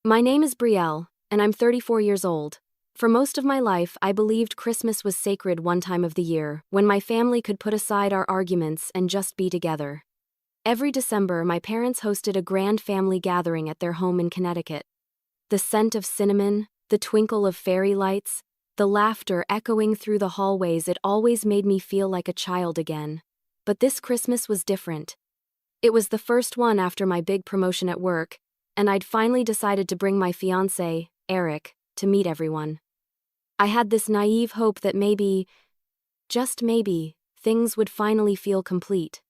My name is Brielle, and I'm 34 years old. For most of my life, I believed Christmas was sacred one time of the year, when my family could put aside our arguments and just be together. Every December, my parents hosted a grand family gathering at their home in Connecticut. The scent of cinnamon, the twinkle of fairy lights, the laughter echoing through the hallways, it always made me feel like a child again. But this Christmas was different. It was the first one after my big promotion at work, and I'd finally decided to bring my fiancé, Eric, to meet everyone. I had this naive hope that maybe, just maybe, things would finally feel complete.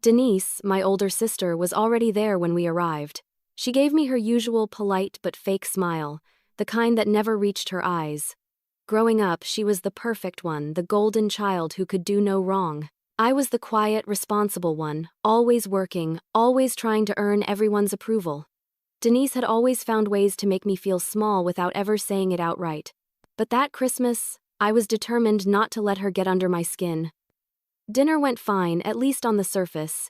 Denise, my older sister, was already there when we arrived. She gave me her usual polite but fake smile, the kind that never reached her eyes. Growing up, she was the perfect one, the golden child who could do no wrong. I was the quiet, responsible one, always working, always trying to earn everyone's approval. Denise had always found ways to make me feel small without ever saying it outright. But that Christmas, I was determined not to let her get under my skin. Dinner went fine, at least on the surface.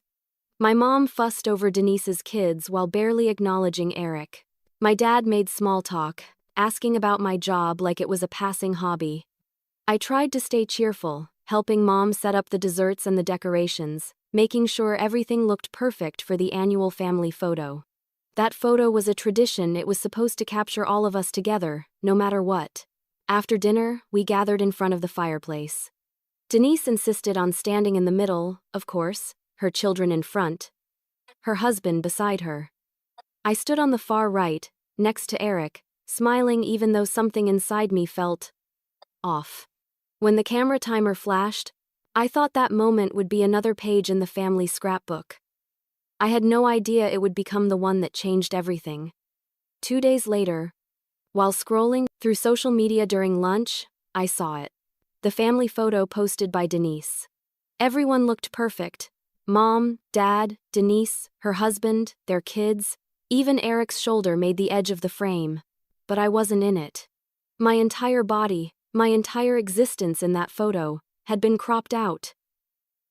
My mom fussed over Denise's kids while barely acknowledging Eric. My dad made small talk, asking about my job like it was a passing hobby. I tried to stay cheerful, helping Mom set up the desserts and the decorations, making sure everything looked perfect for the annual family photo. That photo was a tradition. It was supposed to capture all of us together, no matter what. After dinner, we gathered in front of the fireplace. Denise insisted on standing in the middle, of course, her children in front, her husband beside her. I stood on the far right, next to Eric, smiling even though something inside me felt off. When the camera timer flashed, I thought that moment would be another page in the family scrapbook. I had no idea it would become the one that changed everything. 2 days later, while scrolling through social media during lunch, I saw it. The family photo posted by Denise. Everyone looked perfect. Mom, Dad, Denise, her husband, their kids. Even Eric's shoulder made the edge of the frame. But I wasn't in it. My entire body, my entire existence in that photo, had been cropped out.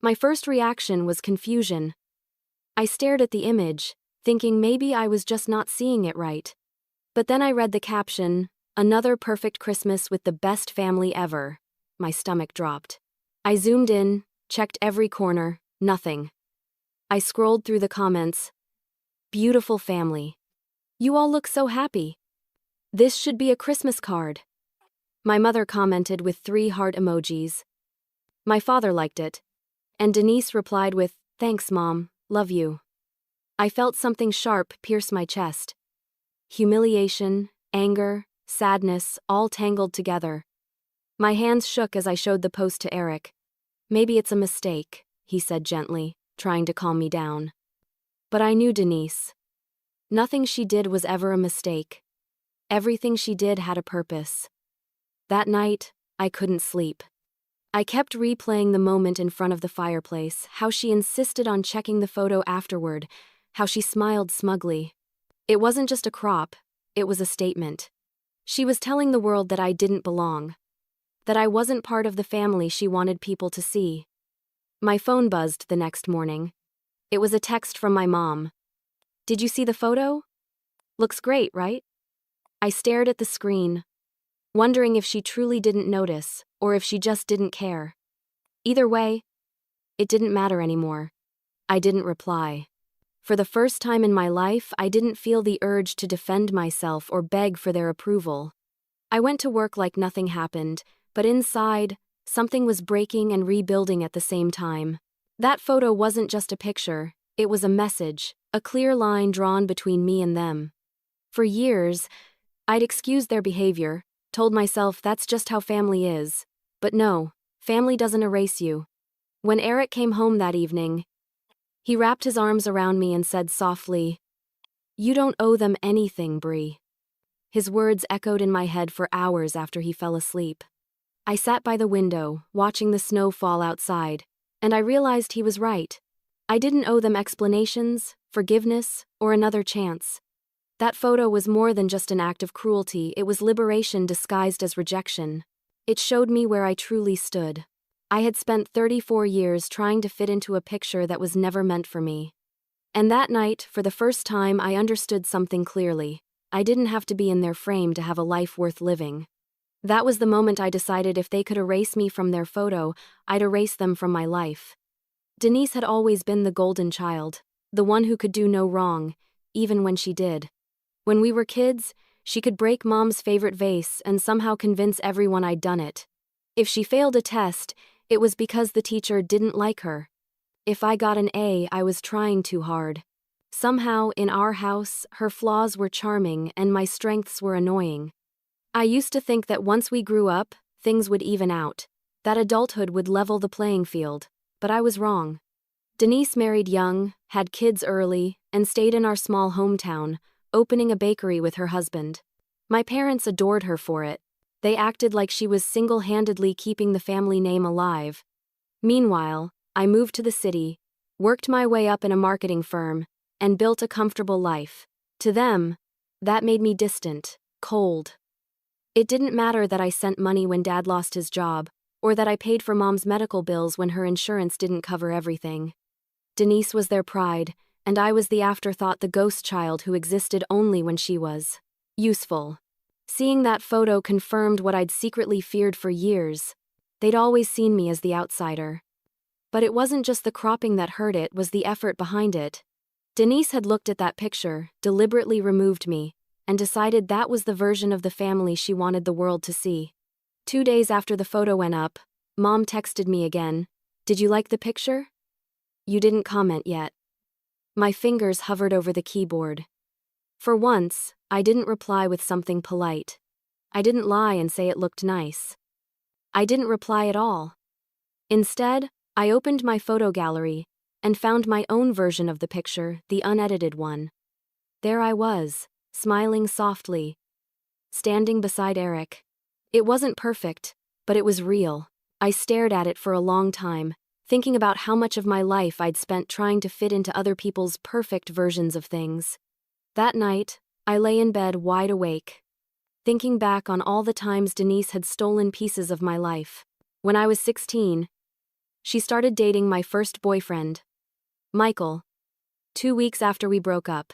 My first reaction was confusion. I stared at the image, thinking maybe I was just not seeing it right. But then I read the caption, "Another perfect Christmas with the best family ever." My stomach dropped. I zoomed in, checked every corner, nothing. I scrolled through the comments. "Beautiful family. You all look so happy. This should be a Christmas card." My mother commented with 3 heart emojis. My father liked it. And Denise replied with, "Thanks, Mom, love you." I felt something sharp pierce my chest. Humiliation, anger, sadness, all tangled together. My hands shook as I showed the post to Eric. "Maybe it's a mistake," he said gently, trying to calm me down. But I knew Denise. Nothing she did was ever a mistake. Everything she did had a purpose. That night, I couldn't sleep. I kept replaying the moment in front of the fireplace, how she insisted on checking the photo afterward, how she smiled smugly. It wasn't just a crop, it was a statement. She was telling the world that I didn't belong, that I wasn't part of the family she wanted people to see. My phone buzzed the next morning. It was a text from my mom. "Did you see the photo? Looks great, right?" I stared at the screen, wondering if she truly didn't notice, or if she just didn't care. Either way, it didn't matter anymore. I didn't reply. For the first time in my life, I didn't feel the urge to defend myself or beg for their approval. I went to work like nothing happened, but inside, something was breaking and rebuilding at the same time. That photo wasn't just a picture, it was a message, a clear line drawn between me and them. For years, I'd excused their behavior, told myself that's just how family is. But no, family doesn't erase you. When Eric came home that evening, he wrapped his arms around me and said softly, "You don't owe them anything, Brie." His words echoed in my head for hours after he fell asleep. I sat by the window, watching the snow fall outside, and I realized he was right. I didn't owe them explanations, forgiveness, or another chance. That photo was more than just an act of cruelty, it was liberation disguised as rejection. It showed me where I truly stood. I had spent 34 years trying to fit into a picture that was never meant for me. And that night, for the first time, I understood something clearly. I didn't have to be in their frame to have a life worth living. That was the moment I decided if they could erase me from their photo, I'd erase them from my life. Denise had always been the golden child, the one who could do no wrong, even when she did. When we were kids, she could break Mom's favorite vase and somehow convince everyone I'd done it. If she failed a test, it was because the teacher didn't like her. If I got an A, I was trying too hard. Somehow, in our house, her flaws were charming and my strengths were annoying. I used to think that once we grew up, things would even out, that adulthood would level the playing field, but I was wrong. Denise married young, had kids early, and stayed in our small hometown, opening a bakery with her husband. My parents adored her for it. They acted like she was single-handedly keeping the family name alive. Meanwhile, I moved to the city, worked my way up in a marketing firm, and built a comfortable life. To them, that made me distant, cold. It didn't matter that I sent money when Dad lost his job, or that I paid for Mom's medical bills when her insurance didn't cover everything. Denise was their pride, and I was the afterthought, the ghost child who existed only when she was useful. Seeing that photo confirmed what I'd secretly feared for years. They'd always seen me as the outsider. But it wasn't just the cropping that hurt, it was the effort behind it. Denise had looked at that picture, deliberately removed me, and decided that was the version of the family she wanted the world to see. 2 days after the photo went up, Mom texted me again. "Did you like the picture?" "You didn't comment yet." My fingers hovered over the keyboard. For once, I didn't reply with something polite. I didn't lie and say it looked nice. I didn't reply at all. Instead, I opened my photo gallery and found my own version of the picture, the unedited one. There I was, smiling softly, standing beside Eric. It wasn't perfect, but it was real. I stared at it for a long time, thinking about how much of my life I'd spent trying to fit into other people's perfect versions of things. That night, I lay in bed wide awake, thinking back on all the times Denise had stolen pieces of my life. When I was 16, she started dating my first boyfriend, Michael, 2 weeks after we broke up.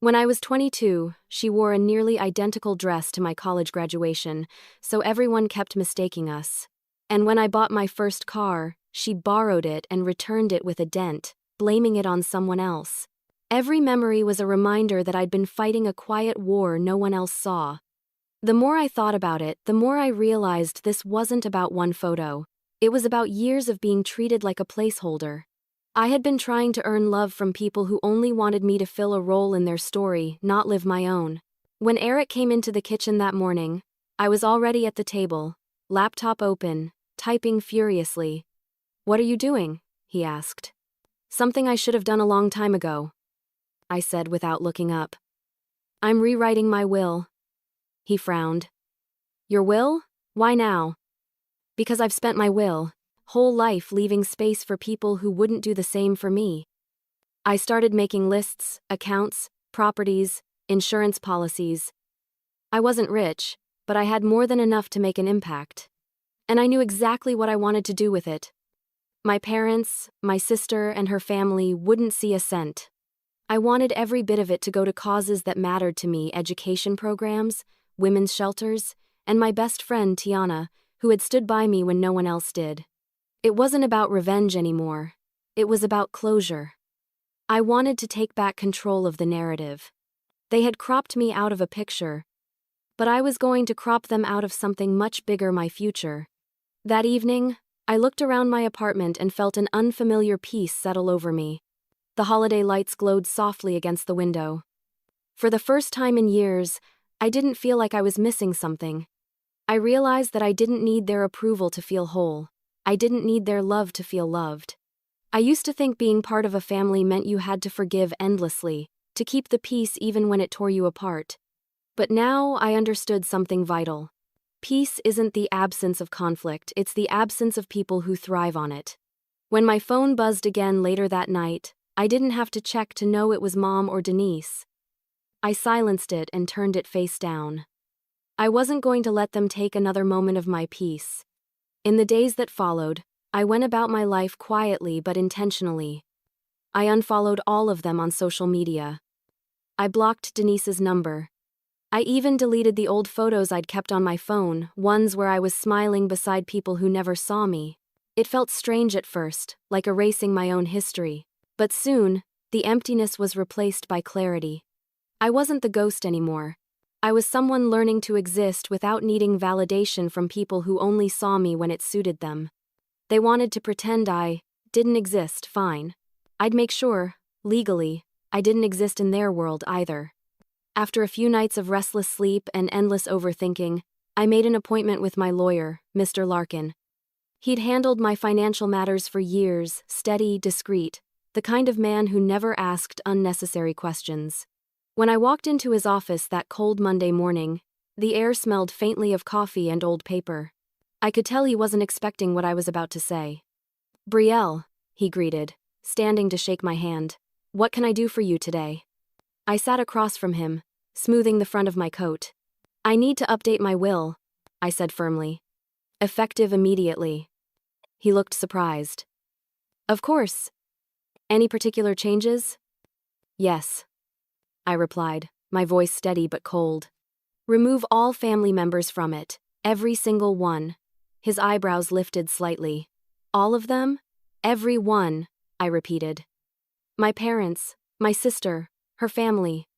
When I was 22, she wore a nearly identical dress to my college graduation, so everyone kept mistaking us. And when I bought my first car, she borrowed it and returned it with a dent, blaming it on someone else. Every memory was a reminder that I'd been fighting a quiet war no one else saw. The more I thought about it, the more I realized this wasn't about one photo. It was about years of being treated like a placeholder. I had been trying to earn love from people who only wanted me to fill a role in their story, not live my own. When Eric came into the kitchen that morning, I was already at the table, laptop open, typing furiously. "What are you doing?" he asked. "Something I should have done a long time ago," I said without looking up. "I'm rewriting my will." He frowned. "Your will? Why now?" "Because I've spent my whole life leaving space for people who wouldn't do the same for me. I started making lists, accounts, properties, insurance policies. I wasn't rich, but I had more than enough to make an impact. And I knew exactly what I wanted to do with it. My parents, my sister, and her family wouldn't see a cent. I wanted every bit of it to go to causes that mattered to me: education programs, women's shelters, and my best friend Tiana, who had stood by me when no one else did. It wasn't about revenge anymore. It was about closure. I wanted to take back control of the narrative. They had cropped me out of a picture, but I was going to crop them out of something much bigger: my future. That evening, I looked around my apartment and felt an unfamiliar peace settle over me. The holiday lights glowed softly against the window. For the first time in years, I didn't feel like I was missing something. I realized that I didn't need their approval to feel whole. I didn't need their love to feel loved. I used to think being part of a family meant you had to forgive endlessly, to keep the peace even when it tore you apart. But now I understood something vital. Peace isn't the absence of conflict, it's the absence of people who thrive on it. When my phone buzzed again later that night, I didn't have to check to know it was Mom or Denise. I silenced it and turned it face down. I wasn't going to let them take another moment of my peace. In the days that followed, I went about my life quietly but intentionally. I unfollowed all of them on social media. I blocked Denise's number. I even deleted the old photos I'd kept on my phone, ones where I was smiling beside people who never saw me. It felt strange at first, like erasing my own history. But soon, the emptiness was replaced by clarity. I wasn't the ghost anymore. I was someone learning to exist without needing validation from people who only saw me when it suited them. They wanted to pretend I didn't exist, fine. I'd make sure, legally, I didn't exist in their world either. After a few nights of restless sleep and endless overthinking, I made an appointment with my lawyer, Mr. Larkin. He'd handled my financial matters for years, steady, discreet, the kind of man who never asked unnecessary questions. When I walked into his office that cold Monday morning, the air smelled faintly of coffee and old paper. I could tell he wasn't expecting what I was about to say. "Brielle," he greeted, standing to shake my hand. "What can I do for you today?" I sat across from him, smoothing the front of my coat. "I need to update my will," I said firmly. "Effective immediately." He looked surprised. "Of course. Any particular changes?" "Yes," I replied, my voice steady but cold. "Remove all family members from it, every single one." His eyebrows lifted slightly. "All of them?" "Every one," I repeated. "My parents, my sister, her family.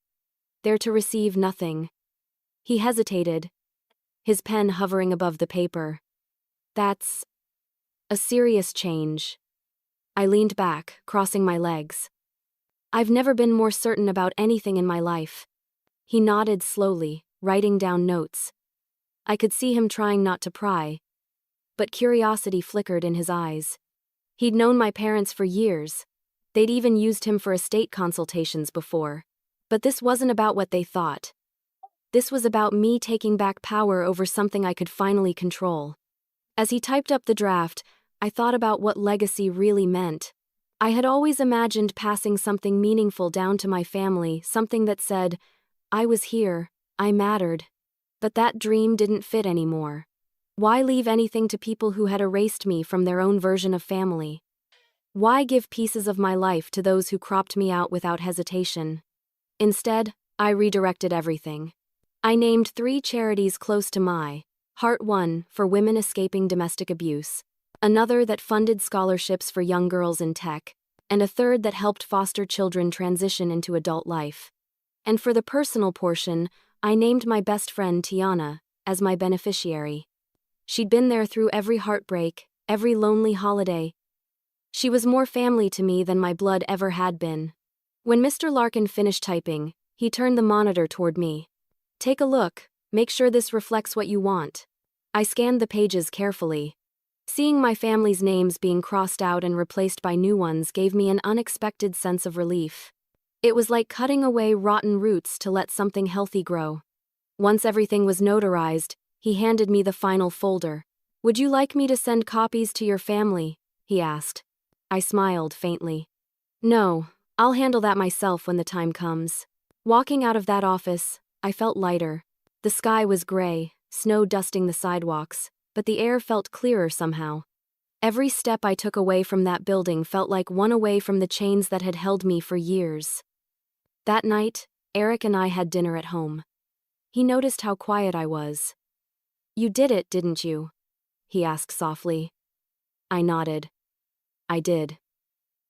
They're to receive nothing." He hesitated, his pen hovering above the paper. "That's a serious change." I leaned back, crossing my legs. "I've never been more certain about anything in my life." He nodded slowly, writing down notes. I could see him trying not to pry, but curiosity flickered in his eyes. He'd known my parents for years. They'd even used him for estate consultations before. But this wasn't about what they thought. This was about me taking back power over something I could finally control. As he typed up the draft, I thought about what legacy really meant. I had always imagined passing something meaningful down to my family, something that said, "I was here, I mattered." But that dream didn't fit anymore. Why leave anything to people who had erased me from their own version of family? Why give pieces of my life to those who cropped me out without hesitation? Instead, I redirected everything. I named 3 charities close to my heart: one for women escaping domestic abuse, another that funded scholarships for young girls in tech, and a third that helped foster children transition into adult life. And for the personal portion, I named my best friend Tiana as my beneficiary. She'd been there through every heartbreak, every lonely holiday. She was more family to me than my blood ever had been. When Mr. Larkin finished typing, he turned the monitor toward me. "Take a look, make sure this reflects what you want." I scanned the pages carefully. Seeing my family's names being crossed out and replaced by new ones gave me an unexpected sense of relief. It was like cutting away rotten roots to let something healthy grow. Once everything was notarized, he handed me the final folder. "Would you like me to send copies to your family?" he asked. I smiled faintly. "No, I'll handle that myself when the time comes." Walking out of that office, I felt lighter. The sky was gray, snow dusting the sidewalks, but the air felt clearer somehow. Every step I took away from that building felt like one away from the chains that had held me for years. That night, Eric and I had dinner at home. He noticed how quiet I was. "You did it, didn't you?" he asked softly. I nodded. "I did.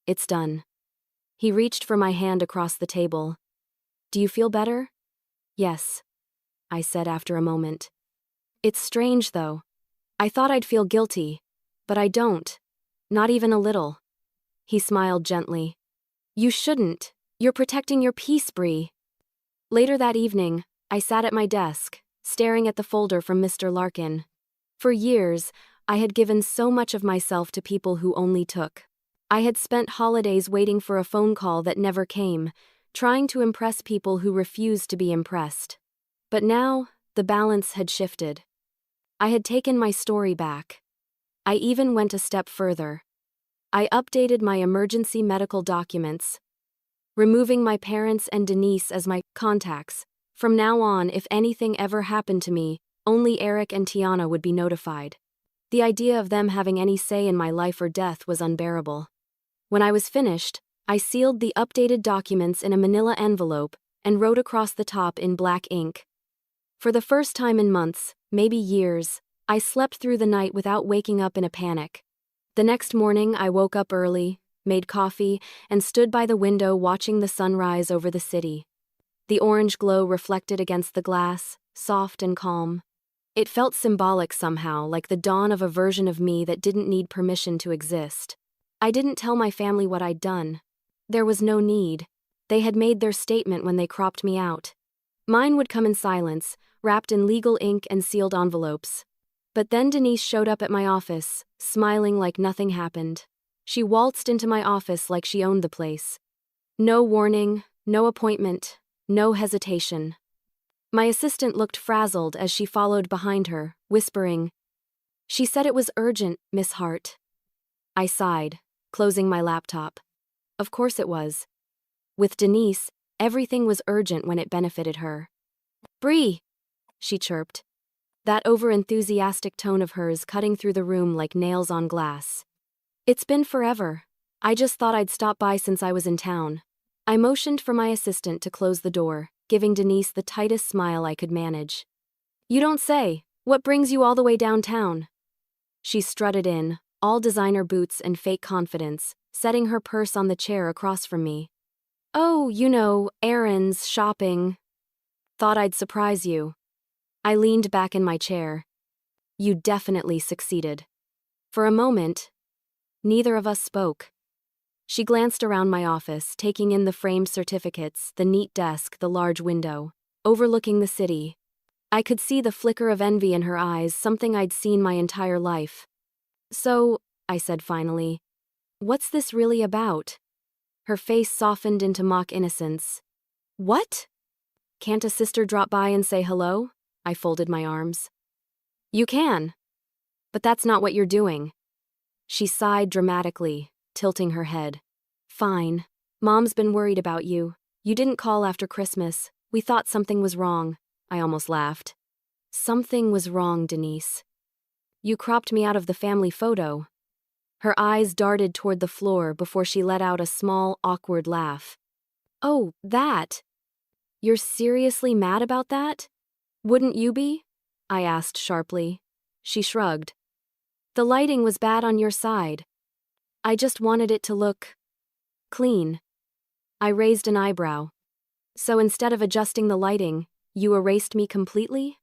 It's done." He reached for my hand across the table. "Do you feel better?" "Yes," I said after a moment. "It's strange, though. I thought I'd feel guilty, but I don't. Not even a little." He smiled gently. "You shouldn't. You're protecting your peace, Bree." Later that evening, I sat at my desk, staring at the folder from Mr. Larkin. For years, I had given so much of myself to people who only took. I had spent holidays waiting for a phone call that never came, trying to impress people who refused to be impressed. But now, the balance had shifted. I had taken my story back. I even went a step further. I updated my emergency medical documents, removing my parents and Denise as my contacts. From now on, if anything ever happened to me, only Eric and Tiana would be notified. The idea of them having any say in my life or death was unbearable. When I was finished, I sealed the updated documents in a manila envelope and wrote across the top in black ink, For the first time in months, maybe years, I slept through the night without waking up in a panic. The next morning, I woke up early, made coffee, and stood by the window watching the sunrise over the city. The orange glow reflected against the glass, soft and calm. It felt symbolic somehow, like the dawn of a version of me that didn't need permission to exist. I didn't tell my family what I'd done. There was no need. They had made their statement when they cropped me out. Mine would come in silence, wrapped in legal ink and sealed envelopes. But then Denise showed up at my office, smiling like nothing happened. She waltzed into my office like she owned the place. No warning, no appointment, no hesitation. My assistant looked frazzled as she followed behind her, whispering, "She said it was urgent, Miss Hart." I sighed, closing my laptop. Of course it was. With Denise, everything was urgent when it benefited her. "Bree," she chirped, that over-enthusiastic tone of hers cutting through the room like nails on glass. "It's been forever. I just thought I'd stop by since I was in town." I motioned for my assistant to close the door, giving Denise the tightest smile I could manage. "You don't say. What brings you all the way downtown?" She strutted in, all designer boots and fake confidence, setting her purse on the chair across from me. "Oh, errands, shopping. Thought I'd surprise you." I leaned back in my chair. "You definitely succeeded." For a moment, neither of us spoke. She glanced around my office, taking in the framed certificates, the neat desk, the large window, overlooking the city. I could see the flicker of envy in her eyes, something I'd seen my entire life. "So," I said finally, "what's this really about?" Her face softened into mock innocence. "What? Can't a sister drop by and say hello?" I folded my arms. "You can. But that's not what you're doing." She sighed dramatically, tilting her head. "Fine. Mom's been worried about you. You didn't call after Christmas. We thought something was wrong." I almost laughed. "Something was wrong, Denise. You cropped me out of the family photo." Her eyes darted toward the floor before she let out a small, awkward laugh. "Oh, that? You're seriously mad about that? Wouldn't you be?" I asked sharply. She shrugged. "The lighting was bad on your side. I just wanted it to look clean." I raised an eyebrow. "So instead of adjusting the lighting, you erased me completely?"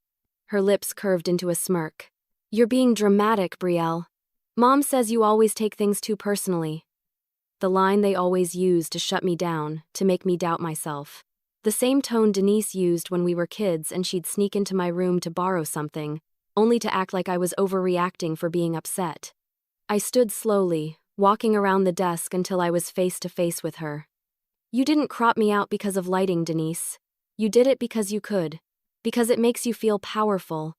Her lips curved into a smirk. "You're being dramatic, Brielle. Mom says you always take things too personally." The line they always use to shut me down, to make me doubt myself. The same tone Denise used when we were kids and she'd sneak into my room to borrow something, only to act like I was overreacting for being upset. I stood slowly, walking around the desk until I was face to face with her. "You didn't crop me out because of lighting, Denise. You did it because you could. Because it makes you feel powerful.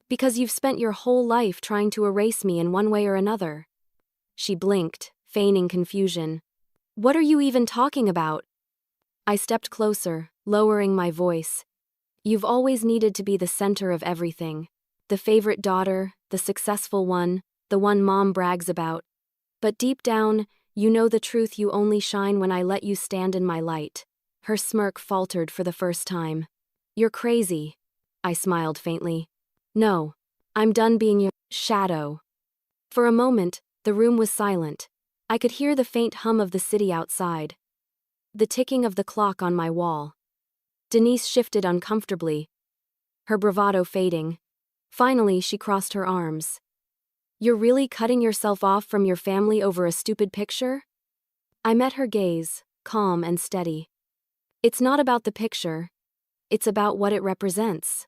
Because you've spent your whole life trying to erase me in one way or another." She blinked, feigning confusion. "What are you even talking about?" I stepped closer, lowering my voice. "You've always needed to be the center of everything. The favorite daughter, the successful one, the one Mom brags about. But deep down, you know the truth. You only shine when I let you stand in my light." Her smirk faltered for the first time. "You're crazy." I smiled faintly. "No, I'm done being your shadow." For a moment, the room was silent. I could hear the faint hum of the city outside. The ticking of the clock on my wall. Denise shifted uncomfortably, her bravado fading. Finally, she crossed her arms. "You're really cutting yourself off from your family over a stupid picture?" I met her gaze, calm and steady. "It's not about the picture. It's about what it represents."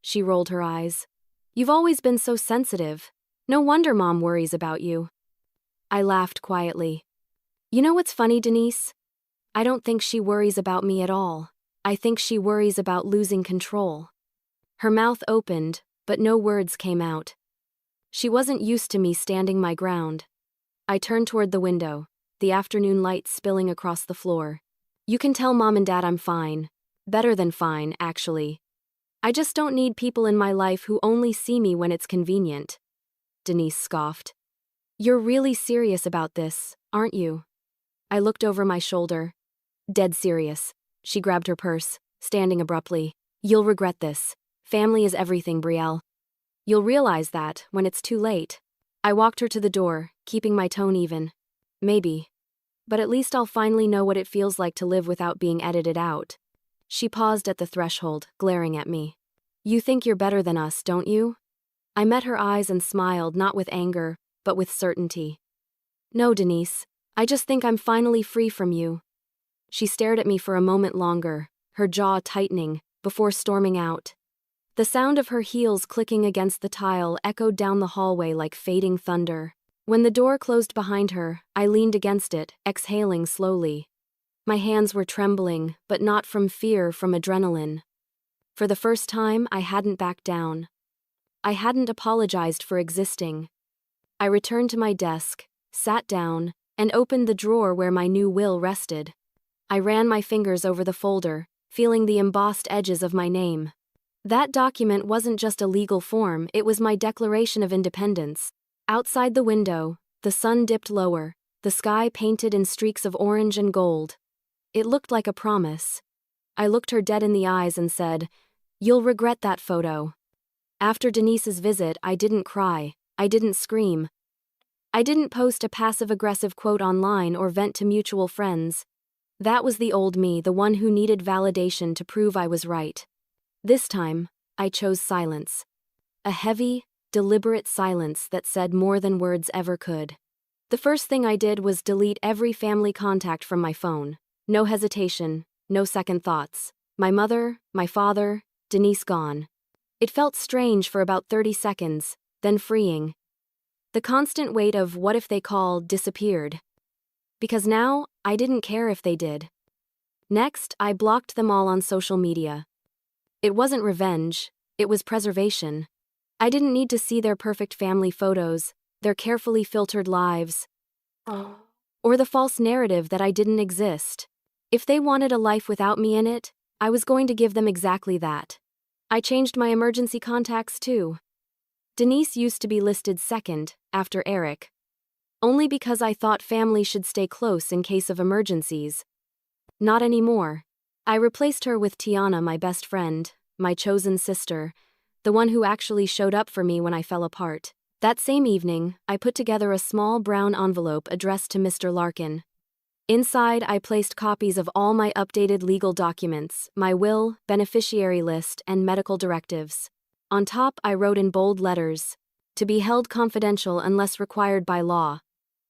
She rolled her eyes. "You've always been so sensitive. No wonder Mom worries about you." I laughed quietly. "You know what's funny, Denise? I don't think she worries about me at all. I think she worries about losing control." Her mouth opened, but no words came out. She wasn't used to me standing my ground. I turned toward the window, the afternoon light spilling across the floor. "You can tell Mom and Dad I'm fine. Better than fine, actually. I just don't need people in my life who only see me when it's convenient." Denise scoffed. "You're really serious about this, aren't you?" I looked over my shoulder. "Dead serious." She grabbed her purse, standing abruptly. "You'll regret this. Family is everything, Brielle. You'll realize that when it's too late. I walked her to the door, keeping my tone even. Maybe. But at least I'll finally know what it feels like to live without being edited out. She paused at the threshold, glaring at me. You think you're better than us, don't you? I met her eyes and smiled, not with anger, but with certainty. No, Denise. I just think I'm finally free from you. She stared at me for a moment longer, her jaw tightening, before storming out. The sound of her heels clicking against the tile echoed down the hallway like fading thunder. When the door closed behind her, I leaned against it, exhaling slowly. My hands were trembling, but not from fear, from adrenaline. For the first time, I hadn't backed down. I hadn't apologized for existing. I returned to my desk, sat down, and opened the drawer where my new will rested. I ran my fingers over the folder, feeling the embossed edges of my name. That document wasn't just a legal form, it was my declaration of independence. Outside the window, the sun dipped lower, the sky painted in streaks of orange and gold. It looked like a promise. I looked her dead in the eyes and said, "You'll regret that photo." After Denise's visit, I didn't cry, I didn't scream. I didn't post a passive-aggressive quote online or vent to mutual friends. That was the old me, the one who needed validation to prove I was right. This time, I chose silence. A heavy, deliberate silence that said more than words ever could. The first thing I did was delete every family contact from my phone. No hesitation, no second thoughts. My mother, my father, Denise gone. It felt strange for about 30 seconds, then freeing. The constant weight of what if they call disappeared. Because now, I didn't care if they did. Next, I blocked them all on social media. It wasn't revenge, it was preservation. I didn't need to see their perfect family photos, their carefully filtered lives, or the false narrative that I didn't exist. If they wanted a life without me in it, I was going to give them exactly that. I changed my emergency contacts too. Denise used to be listed second, after Eric. Only because I thought family should stay close in case of emergencies. Not anymore. I replaced her with Tiana, my best friend, my chosen sister, the one who actually showed up for me when I fell apart. That same evening, I put together a small brown envelope addressed to Mr. Larkin. Inside, I placed copies of all my updated legal documents, my will, beneficiary list, and medical directives. On top, I wrote in bold letters, "To be held confidential unless required by law."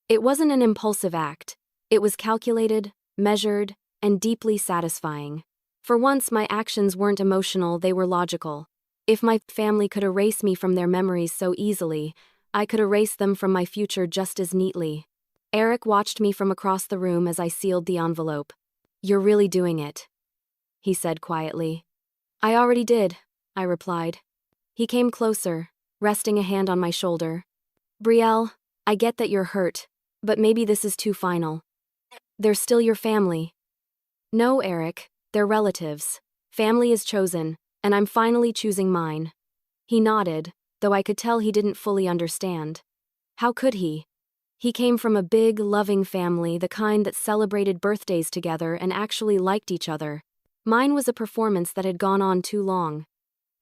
It wasn't an impulsive act. It was calculated, measured, and deeply satisfying. For once, my actions weren't emotional, they were logical. If my family could erase me from their memories so easily, I could erase them from my future just as neatly. Eric watched me from across the room as I sealed the envelope. "You're really doing it," he said quietly. "I already did," I replied. He came closer, resting a hand on my shoulder. "Brielle, I get that you're hurt, but maybe this is too final. They're still your family." "No, Eric, they're relatives. Family is chosen, and I'm finally choosing mine." He nodded, though I could tell he didn't fully understand. How could he? He came from a big, loving family, the kind that celebrated birthdays together and actually liked each other. Mine was a performance that had gone on too long.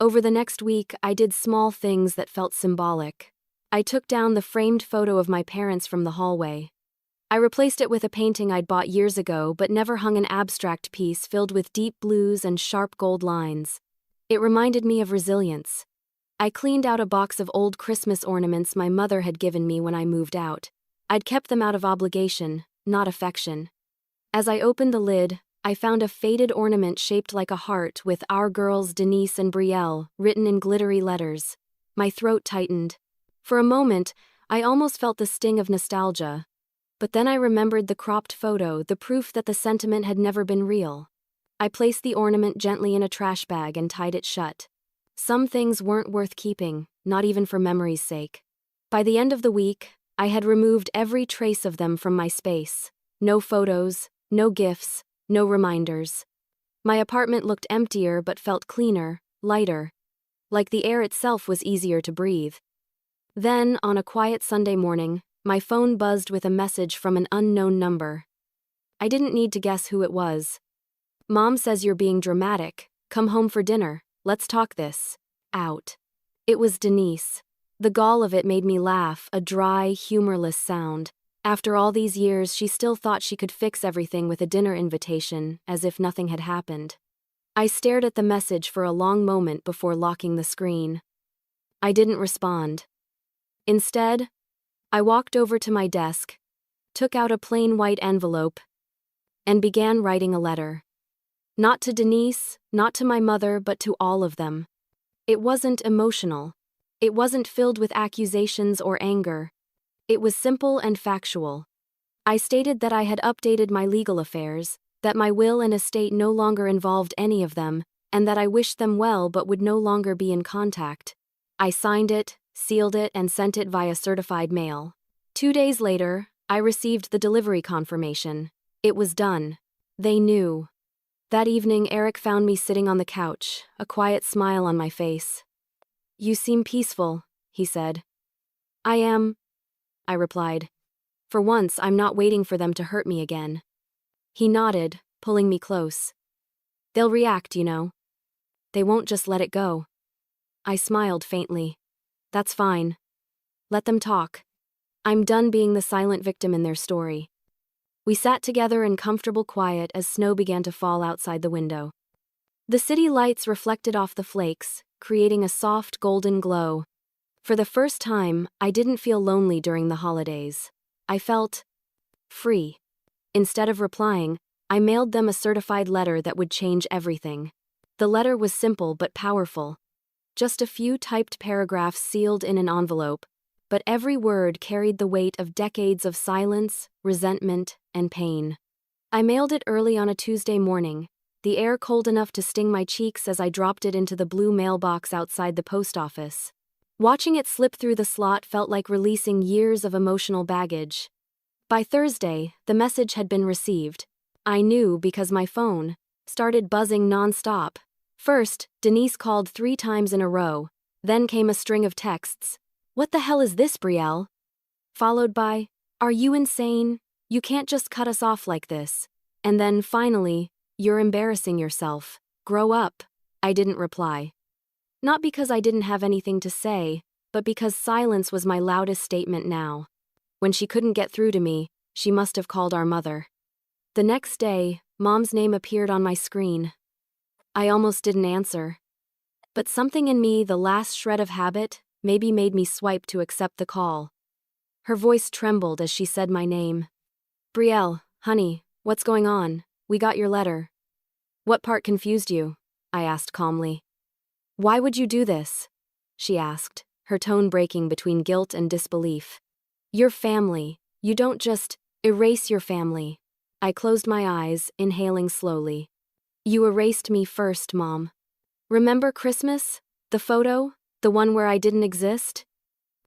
Over the next week, I did small things that felt symbolic. I took down the framed photo of my parents from the hallway. I replaced it with a painting I'd bought years ago but never hung, an abstract piece filled with deep blues and sharp gold lines. It reminded me of resilience. I cleaned out a box of old Christmas ornaments my mother had given me when I moved out. I'd kept them out of obligation, not affection. As I opened the lid, I found a faded ornament shaped like a heart with "Our girls Denise and Brielle" written in glittery letters. My throat tightened. For a moment, I almost felt the sting of nostalgia. But then I remembered the cropped photo, the proof that the sentiment had never been real. I placed the ornament gently in a trash bag and tied it shut. Some things weren't worth keeping, not even for memory's sake. By the end of the week, I had removed every trace of them from my space. No photos, no gifts, no reminders. My apartment looked emptier but felt cleaner, lighter. Like the air itself was easier to breathe. Then, on a quiet Sunday morning, my phone buzzed with a message from an unknown number. I didn't need to guess who it was. "Mom says you're being dramatic. Come home for dinner. Let's talk this." Out. It was Denise. The gall of it made me laugh, a dry, humorless sound. After all these years, she still thought she could fix everything with a dinner invitation, as if nothing had happened. I stared at the message for a long moment before locking the screen. I didn't respond. Instead, I walked over to my desk, took out a plain white envelope, and began writing a letter. Not to Denise, not to my mother, but to all of them. It wasn't emotional. It wasn't filled with accusations or anger. It was simple and factual. I stated that I had updated my legal affairs, that my will and estate no longer involved any of them, and that I wished them well but would no longer be in contact. I signed it, sealed it, and sent it via certified mail. 2 days later, I received the delivery confirmation. It was done. They knew. That evening, Eric found me sitting on the couch, a quiet smile on my face. "You seem peaceful," he said. "I am," I replied. "For once, I'm not waiting for them to hurt me again." He nodded, pulling me close. "They'll react, you know. They won't just let it go." I smiled faintly. "That's fine. Let them talk. I'm done being the silent victim in their story." We sat together in comfortable quiet as snow began to fall outside the window. The city lights reflected off the flakes, creating a soft golden glow. For the first time, I didn't feel lonely during the holidays. I felt free. Instead of replying, I mailed them a certified letter that would change everything. The letter was simple but powerful. Just a few typed paragraphs sealed in an envelope, but every word carried the weight of decades of silence, resentment, and pain. I mailed it early on a Tuesday morning, the air cold enough to sting my cheeks as I dropped it into the blue mailbox outside the post office. Watching it slip through the slot felt like releasing years of emotional baggage. By Thursday, the message had been received. I knew because my phone started buzzing nonstop. First, Denise called 3 times in a row. Then came a string of texts. "What the hell is this, Brielle?" Followed by, "Are you insane? You can't just cut us off like this." And then finally, "You're embarrassing yourself. Grow up." I didn't reply. Not because I didn't have anything to say, but because silence was my loudest statement now. When she couldn't get through to me, she must have called our mother. The next day, Mom's name appeared on my screen. I almost didn't answer. But something in me, the last shred of habit, maybe made me swipe to accept the call. Her voice trembled as she said my name. "Brielle, honey, what's going on? We got your letter." "What part confused you?" I asked calmly. "Why would you do this?" she asked, her tone breaking between guilt and disbelief. "Your family. You don't just erase your family." I closed my eyes, inhaling slowly. "You erased me first, Mom. Remember Christmas? The photo? The one where I didn't exist?"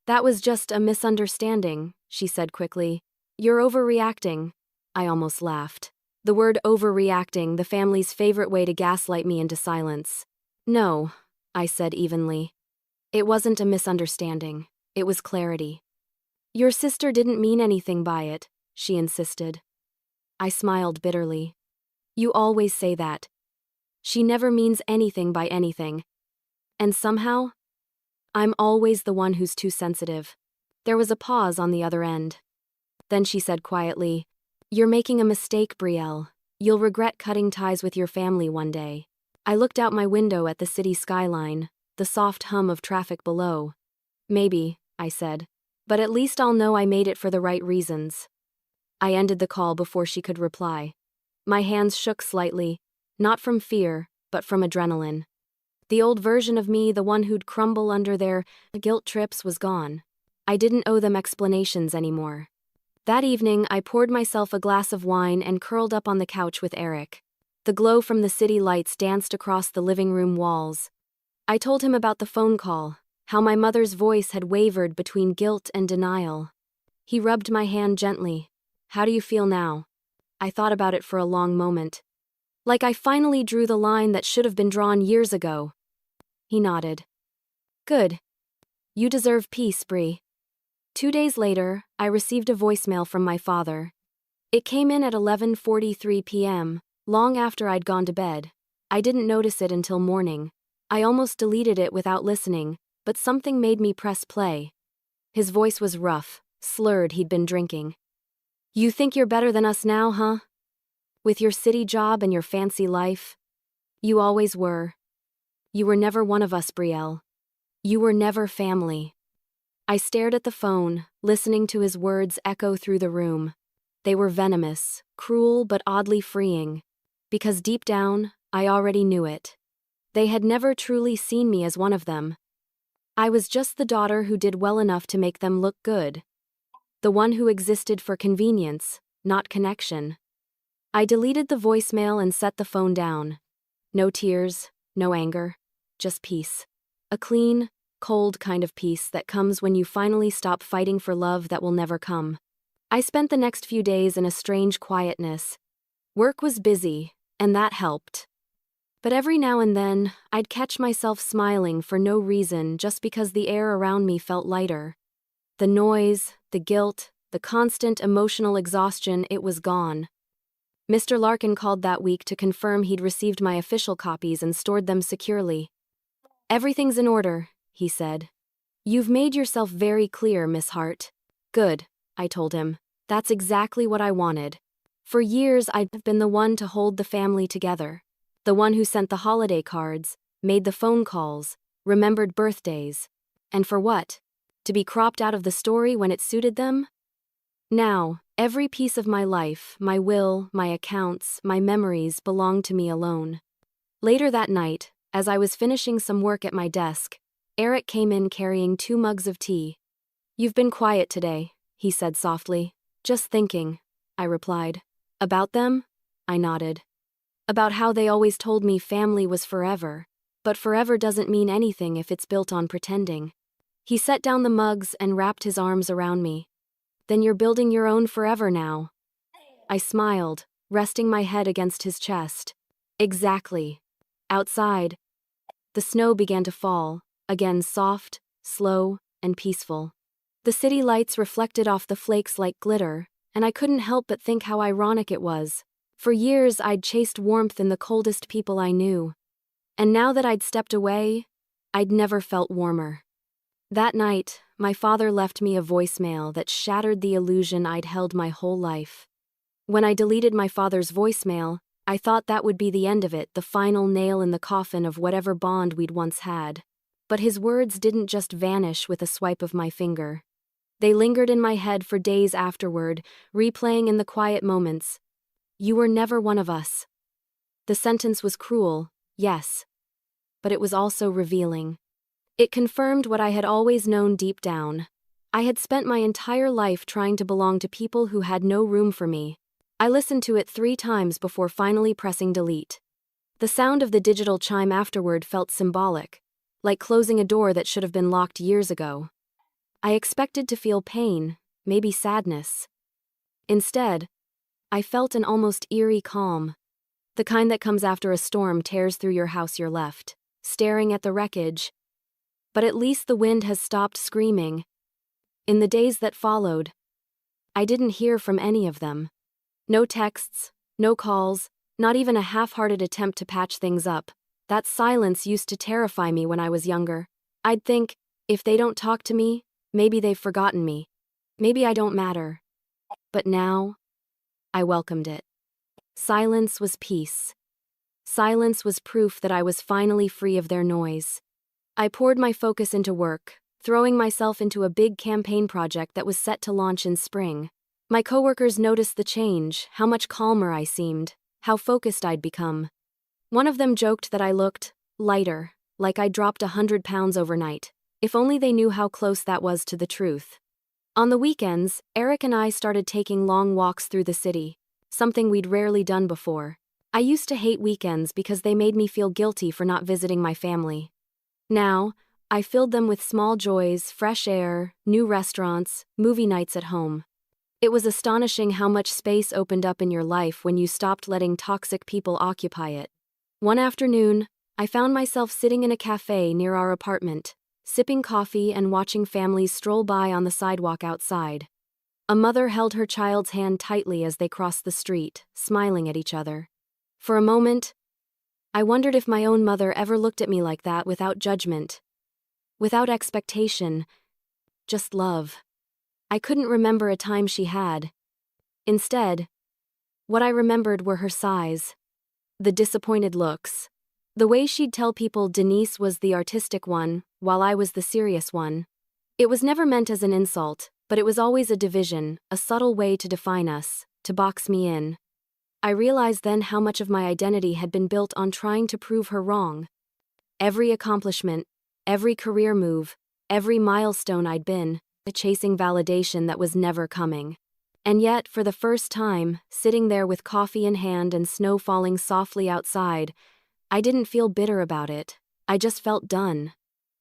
"That was just a misunderstanding," she said quickly. "You're overreacting." I almost laughed. The word overreacting, the family's favorite way to gaslight me into silence. "No," I said evenly. "It wasn't a misunderstanding. It was clarity." "Your sister didn't mean anything by it," she insisted. I smiled bitterly. "You always say that. She never means anything by anything. And somehow, I'm always the one who's too sensitive." There was a pause on the other end. Then she said quietly, "You're making a mistake, Brielle. You'll regret cutting ties with your family one day." I looked out my window at the city skyline, the soft hum of traffic below. "Maybe," I said, "but at least I'll know I made it for the right reasons." I ended the call before she could reply. My hands shook slightly, not from fear, but from adrenaline. The old version of me, the one who'd crumble under their guilt trips, was gone. I didn't owe them explanations anymore. That evening, I poured myself a glass of wine and curled up on the couch with Eric. The glow from the city lights danced across the living room walls. I told him about the phone call, how my mother's voice had wavered between guilt and denial. He rubbed my hand gently. "How do you feel now?" I thought about it for a long moment. Like I finally drew the line that should have been drawn years ago. He nodded. "Good. You deserve peace, Brie." 2 days later, I received a voicemail from my father. It came in at 11:43 p.m., long after I'd gone to bed. I didn't notice it until morning. I almost deleted it without listening, but something made me press play. His voice was rough, slurred. He'd been drinking. "You think you're better than us now, huh? With your city job and your fancy life? You always were. You were never one of us, Brielle. You were never family." I stared at the phone, listening to his words echo through the room. They were venomous, cruel, but oddly freeing. Because deep down, I already knew it. They had never truly seen me as one of them. I was just the daughter who did well enough to make them look good. The one who existed for convenience, not connection. I deleted the voicemail and set the phone down. No tears, no anger, just peace. A clean, cold kind of peace that comes when you finally stop fighting for love that will never come. I spent the next few days in a strange quietness. Work was busy, and that helped. But every now and then, I'd catch myself smiling for no reason just because the air around me felt lighter. The noise, the guilt, the constant emotional exhaustion, it was gone. Mr. Larkin called that week to confirm he'd received my official copies and stored them securely. "Everything's in order," he said. "You've made yourself very clear, Miss Hart." "Good," I told him. "That's exactly what I wanted. For years I'd been the one to hold the family together. The one who sent the holiday cards, made the phone calls, remembered birthdays. And for what? To be cropped out of the story when it suited them? Now, every piece of my life, my will, my accounts, my memories belonged to me alone. Later that night, as I was finishing some work at my desk, Eric came in carrying 2 mugs of tea. "You've been quiet today," he said softly. "Just thinking," I replied. "About them?" I nodded. "About how they always told me family was forever, but forever doesn't mean anything if it's built on pretending." He set down the mugs and wrapped his arms around me. "Then you're building your own forever now." I smiled, resting my head against his chest. "Exactly." Outside, the snow began to fall, again soft, slow, and peaceful. The city lights reflected off the flakes like glitter, and I couldn't help but think how ironic it was. For years I'd chased warmth in the coldest people I knew. And now that I'd stepped away, I'd never felt warmer. That night, my father left me a voicemail that shattered the illusion I'd held my whole life. When I deleted my father's voicemail, I thought that would be the end of it, the final nail in the coffin of whatever bond we'd once had. But his words didn't just vanish with a swipe of my finger. They lingered in my head for days afterward, replaying in the quiet moments. "You were never one of us." The sentence was cruel, yes, but it was also revealing. It confirmed what I had always known deep down. I had spent my entire life trying to belong to people who had no room for me. I listened to it 3 times before finally pressing delete. The sound of the digital chime afterward felt symbolic, like closing a door that should have been locked years ago. I expected to feel pain, maybe sadness. Instead, I felt an almost eerie calm. The kind that comes after a storm tears through your house. You're left staring at the wreckage. But at least the wind has stopped screaming. In the days that followed, I didn't hear from any of them. No texts, no calls, not even a half-hearted attempt to patch things up. That silence used to terrify me when I was younger. I'd think, if they don't talk to me, maybe they've forgotten me. Maybe I don't matter. But now, I welcomed it. Silence was peace. Silence was proof that I was finally free of their noise. I poured my focus into work, throwing myself into a big campaign project that was set to launch in spring. My coworkers noticed the change, how much calmer I seemed, how focused I'd become. One of them joked that I looked lighter, like I'd dropped 100 pounds overnight. If only they knew how close that was to the truth. On the weekends, Eric and I started taking long walks through the city, something we'd rarely done before. I used to hate weekends because they made me feel guilty for not visiting my family. Now, I filled them with small joys, fresh air, new restaurants, movie nights at home. It was astonishing how much space opened up in your life when you stopped letting toxic people occupy it. One afternoon, I found myself sitting in a cafe near our apartment, sipping coffee and watching families stroll by on the sidewalk outside. A mother held her child's hand tightly as they crossed the street, smiling at each other. For a moment, I wondered if my own mother ever looked at me like that, without judgment, without expectation, just love. I couldn't remember a time she had. Instead, what I remembered were her sighs, the disappointed looks, the way she'd tell people Denise was the artistic one, while I was the serious one. It was never meant as an insult, but it was always a division, a subtle way to define us, to box me in. I realized then how much of my identity had been built on trying to prove her wrong. Every accomplishment, every career move, every milestone I'd been, chasing validation that was never coming. And yet, for the first time, sitting there with coffee in hand and snow falling softly outside, I didn't feel bitter about it. I just felt done.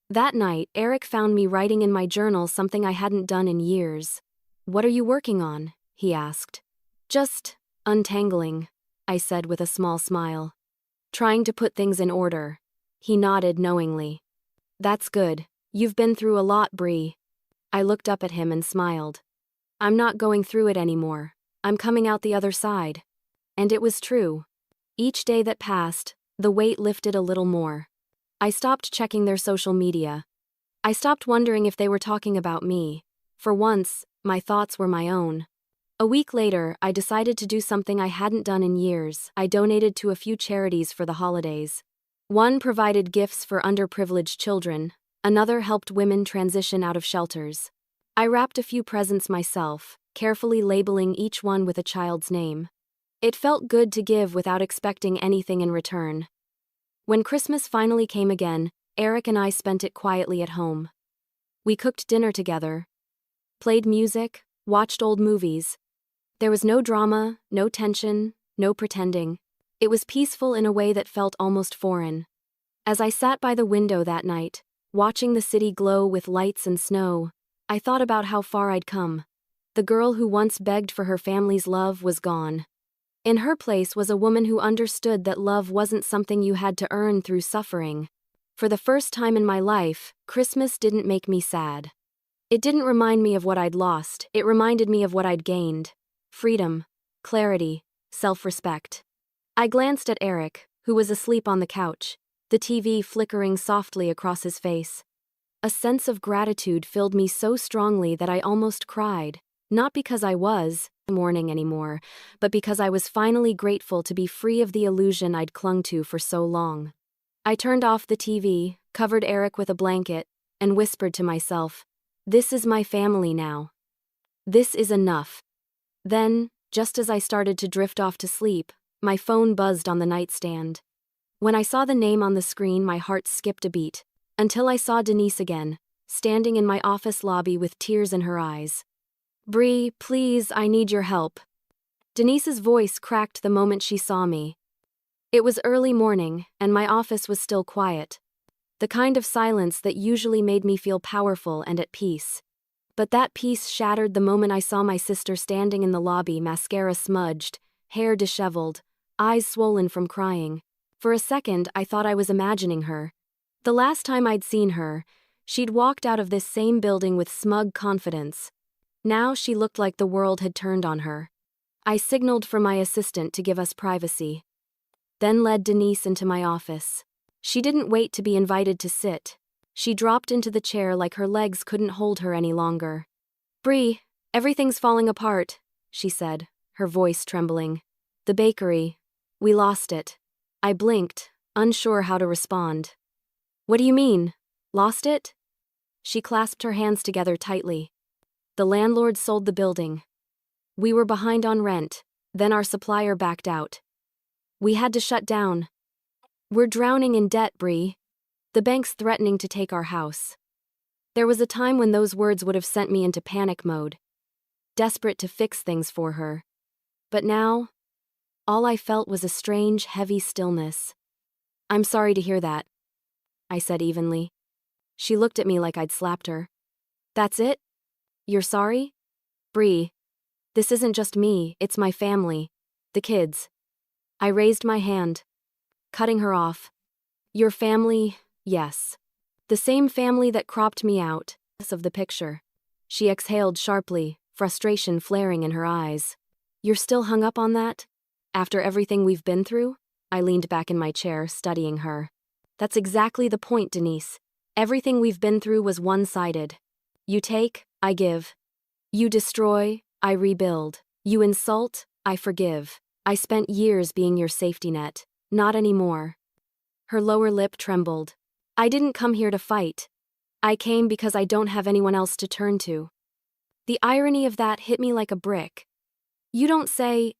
That night, Eric found me writing in my journal something I hadn't done in years. "What are you working on?" he asked. "Just untangling," I said with a small smile. "Trying to put things in order." He nodded knowingly. "That's good. You've been through a lot, Bree." I looked up at him and smiled. "I'm not going through it anymore. I'm coming out the other side." And it was true. Each day that passed, the weight lifted a little more. I stopped checking their social media. I stopped wondering if they were talking about me. For once, my thoughts were my own. A week later, I decided to do something I hadn't done in years. I donated to a few charities for the holidays. One provided gifts for underprivileged children. Another helped women transition out of shelters. I wrapped a few presents myself, carefully labeling each one with a child's name. It felt good to give without expecting anything in return. When Christmas finally came again, Eric and I spent it quietly at home. We cooked dinner together, played music, watched old movies. There was no drama, no tension, no pretending. It was peaceful in a way that felt almost foreign. As I sat by the window that night, watching the city glow with lights and snow, I thought about how far I'd come. The girl who once begged for her family's love was gone. In her place was a woman who understood that love wasn't something you had to earn through suffering. For the first time in my life, Christmas didn't make me sad. It didn't remind me of what I'd lost, it reminded me of what I'd gained. Freedom, clarity, self-respect. I glanced at Eric, who was asleep on the couch, the TV flickering softly across his face. A sense of gratitude filled me so strongly that I almost cried, not because I was mourning anymore, but because I was finally grateful to be free of the illusion I'd clung to for so long. I turned off the TV, covered Eric with a blanket, and whispered to myself, "This is my family now. This is enough." Then, just as I started to drift off to sleep, my phone buzzed on the nightstand. When I saw the name on the screen, my heart skipped a beat, until I saw Denise again, standing in my office lobby with tears in her eyes. "Bree, please, I need your help." Denise's voice cracked the moment she saw me. It was early morning, and my office was still quiet. The kind of silence that usually made me feel powerful and at peace. But that peace shattered the moment I saw my sister standing in the lobby, mascara smudged, hair disheveled, eyes swollen from crying. For a second, I thought I was imagining her. The last time I'd seen her, she'd walked out of this same building with smug confidence. Now she looked like the world had turned on her. I signaled for my assistant to give us privacy, then led Denise into my office. She didn't wait to be invited to sit. She dropped into the chair like her legs couldn't hold her any longer. "Bree, everything's falling apart," she said, her voice trembling. "The bakery. We lost it." I blinked, unsure how to respond. "What do you mean? Lost it?" She clasped her hands together tightly. "The landlord sold the building. We were behind on rent, then our supplier backed out. We had to shut down. We're drowning in debt, Bree. The bank's threatening to take our house." There was a time when those words would have sent me into panic mode, desperate to fix things for her. But now, all I felt was a strange, heavy stillness. "I'm sorry to hear that," I said evenly. She looked at me like I'd slapped her. "That's it? You're sorry?" "Bree, this isn't just me, it's my family. The kids." I raised my hand, cutting her off. "Your family, yes. The same family that cropped me out of the picture." She exhaled sharply, frustration flaring in her eyes. "You're still hung up on that? After everything we've been through?" I leaned back in my chair, studying her. That's exactly the point, Denise. Everything we've been through was one-sided. You take, I give. You destroy, I rebuild. You insult, I forgive. I spent years being your safety net. Not anymore. Her lower lip trembled. I didn't come here to fight. I came because I don't have anyone else to turn to. The irony of that hit me like a brick. You don't say,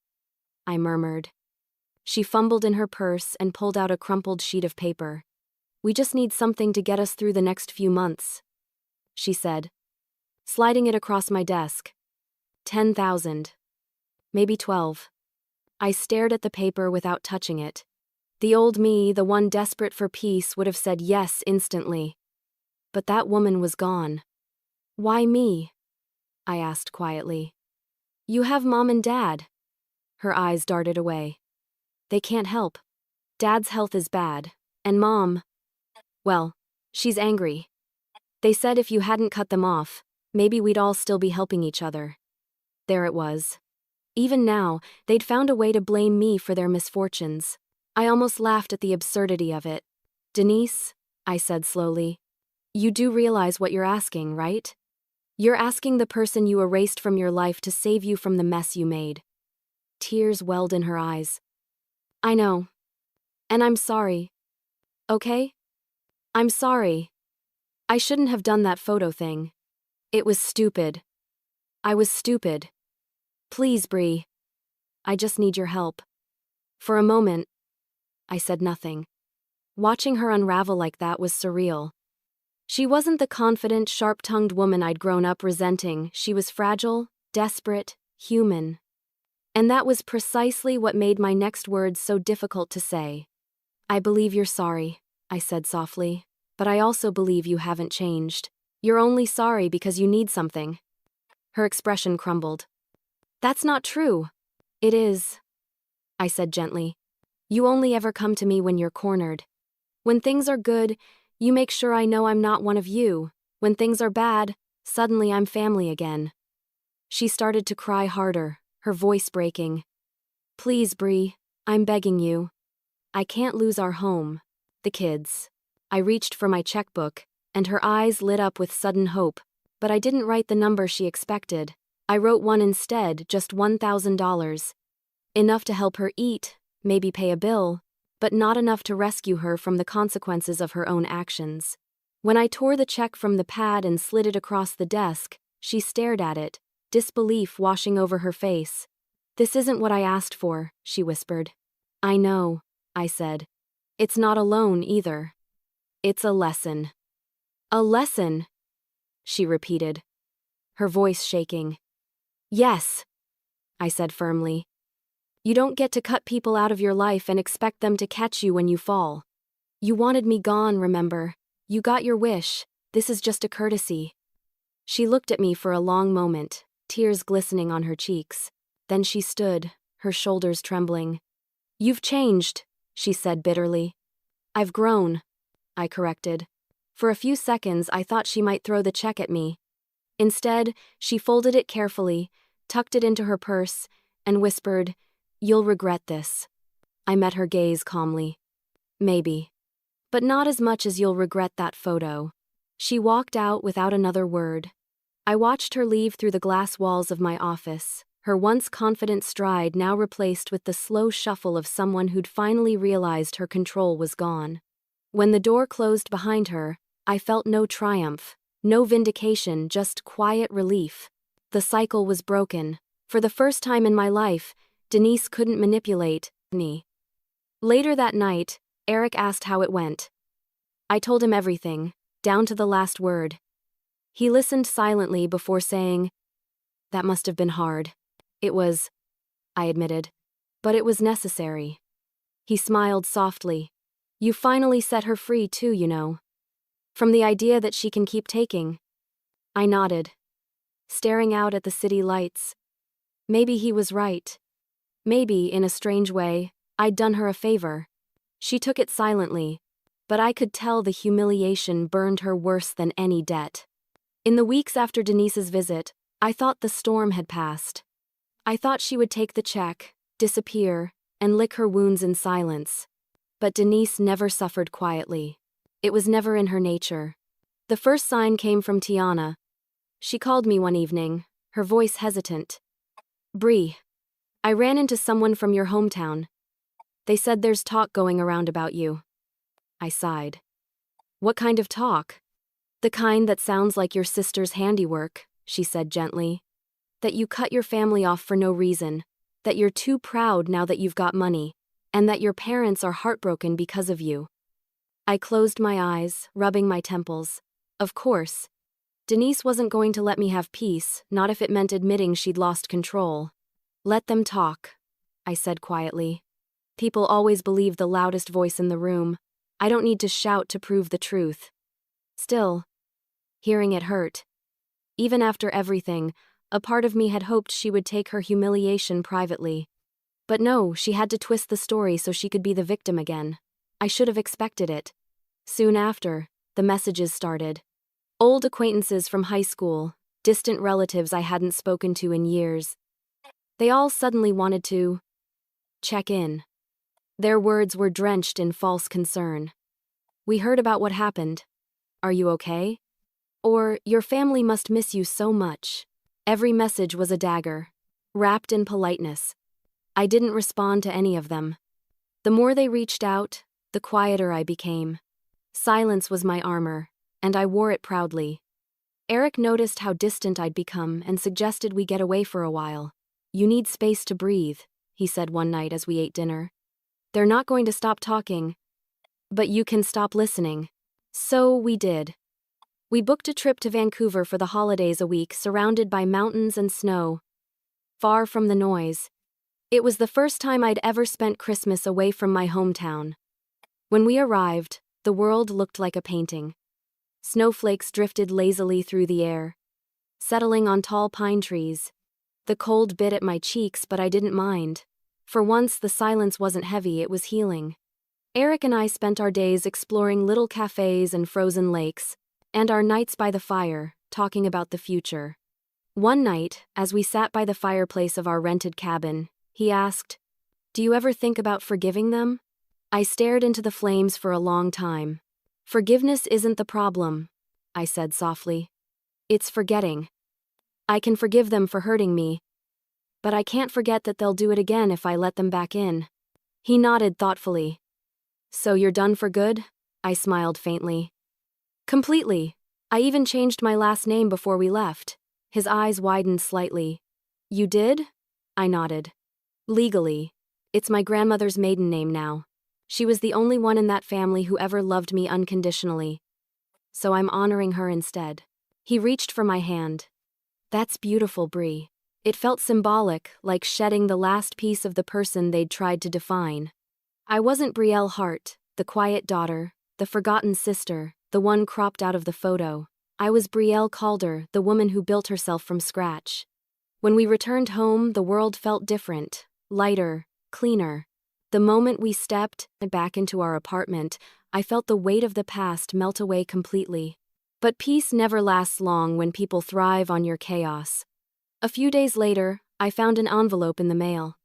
I murmured. She fumbled in her purse and pulled out a crumpled sheet of paper. We just need something to get us through the next few months, she said, sliding it across my desk. 10,000. Maybe 12. I stared at the paper without touching it. The old me, the one desperate for peace, would have said yes instantly. But that woman was gone. Why me? I asked quietly. You have Mom and Dad. Her eyes darted away. They can't help. Dad's health is bad, and Mom, well, she's angry. They said if you hadn't cut them off, maybe we'd all still be helping each other. There it was. Even now, they'd found a way to blame me for their misfortunes. I almost laughed at the absurdity of it. Denise, I said slowly, you do realize what you're asking, right? You're asking the person you erased from your life to save you from the mess you made. Tears welled in her eyes. I know. And I'm sorry. Okay? I'm sorry. I shouldn't have done that photo thing. It was stupid. I was stupid. Please, Bree. I just need your help. For a moment, I said nothing. Watching her unravel like that was surreal. She wasn't the confident, sharp-tongued woman I'd grown up resenting. She was fragile, desperate, human. And that was precisely what made my next words so difficult to say. I believe you're sorry, I said softly, but I also believe you haven't changed. You're only sorry because you need something. Her expression crumbled. That's not true. It is, I said gently. You only ever come to me when you're cornered. When things are good, you make sure I know I'm not one of you. When things are bad, suddenly I'm family again. She started to cry harder, her voice breaking. Please, Bree, I'm begging you. I can't lose our home. The kids. I reached for my checkbook, and her eyes lit up with sudden hope, but I didn't write the number she expected. I wrote one instead, just $1,000. Enough to help her eat, maybe pay a bill, but not enough to rescue her from the consequences of her own actions. When I tore the check from the pad and slid it across the desk, she stared at it, disbelief washing over her face. This isn't what I asked for, she whispered. I know, I said. It's not a loan either. It's a lesson. A lesson, she repeated, her voice shaking. Yes, I said firmly. You don't get to cut people out of your life and expect them to catch you when you fall. You wanted me gone, remember? You got your wish. This is just a courtesy. She looked at me for a long moment, tears glistening on her cheeks. Then she stood, her shoulders trembling. You've changed, she said bitterly. I've grown, I corrected. For a few seconds, I thought she might throw the check at me. Instead, she folded it carefully, tucked it into her purse, and whispered, You'll regret this. I met her gaze calmly. Maybe. But not as much as you'll regret that photo. She walked out without another word. I watched her leave through the glass walls of my office, her once confident stride now replaced with the slow shuffle of someone who'd finally realized her control was gone. When the door closed behind her, I felt no triumph, no vindication, just quiet relief. The cycle was broken. For the first time in my life, Denise couldn't manipulate me. Later that night, Eric asked how it went. I told him everything, down to the last word. He listened silently before saying, That must have been hard. It was, I admitted. But it was necessary. He smiled softly. You finally set her free too, you know. From the idea that she can keep taking. I nodded, staring out at the city lights. Maybe he was right. Maybe, in a strange way, I'd done her a favor. She took it silently, but I could tell the humiliation burned her worse than any debt. In the weeks after Denise's visit, I thought the storm had passed. I thought she would take the check, disappear, and lick her wounds in silence. But Denise never suffered quietly. It was never in her nature. The first sign came from Tiana. She called me one evening, her voice hesitant. "Bree, I ran into someone from your hometown. They said there's talk going around about you." I sighed. "What kind of talk?" "The kind that sounds like your sister's handiwork," she said gently. "That you cut your family off for no reason, that you're too proud now that you've got money, and that your parents are heartbroken because of you." I closed my eyes, rubbing my temples. Of course. Denise wasn't going to let me have peace, not if it meant admitting she'd lost control. "Let them talk," I said quietly. "People always believe the loudest voice in the room. I don't need to shout to prove the truth." Still, hearing it hurt. Even after everything, a part of me had hoped she would take her humiliation privately. But no, she had to twist the story so she could be the victim again. I should have expected it. Soon after, the messages started. Old acquaintances from high school, distant relatives I hadn't spoken to in years. They all suddenly wanted to check in. Their words were drenched in false concern. "We heard about what happened. Are you okay?" Or, "Your family must miss you so much." Every message was a dagger, wrapped in politeness. I didn't respond to any of them. The more they reached out, the quieter I became. Silence was my armor, and I wore it proudly. Eric noticed how distant I'd become and suggested we get away for a while. "You need space to breathe," he said one night as we ate dinner. "They're not going to stop talking, but you can stop listening." So we did. We booked a trip to Vancouver for the holidays, a week surrounded by mountains and snow, far from the noise. It was the first time I'd ever spent Christmas away from my hometown. When we arrived, the world looked like a painting. Snowflakes drifted lazily through the air, settling on tall pine trees. The cold bit at my cheeks, but I didn't mind. For once, the silence wasn't heavy, it was healing. Eric and I spent our days exploring little cafes and frozen lakes, and our nights by the fire, talking about the future. One night, as we sat by the fireplace of our rented cabin, he asked, "Do you ever think about forgiving them?" I stared into the flames for a long time. "Forgiveness isn't the problem," I said softly. "It's forgetting. I can forgive them for hurting me, but I can't forget that they'll do it again if I let them back in." He nodded thoughtfully. "So you're done for good?" I smiled faintly. "Completely. I even changed my last name before we left." His eyes widened slightly. "You did?" I nodded. "Legally. It's my grandmother's maiden name now. She was the only one in that family who ever loved me unconditionally. So I'm honoring her instead." He reached for my hand. "That's beautiful, Bree." It felt symbolic, like shedding the last piece of the person they'd tried to define. I wasn't Brielle Hart, the quiet daughter, the forgotten sister, the one cropped out of the photo. I was Brielle Calder, the woman who built herself from scratch. When we returned home, the world felt different, lighter, cleaner. The moment we stepped back into our apartment, I felt the weight of the past melt away completely. But peace never lasts long when people thrive on your chaos. A few days later, I found an envelope in the mail.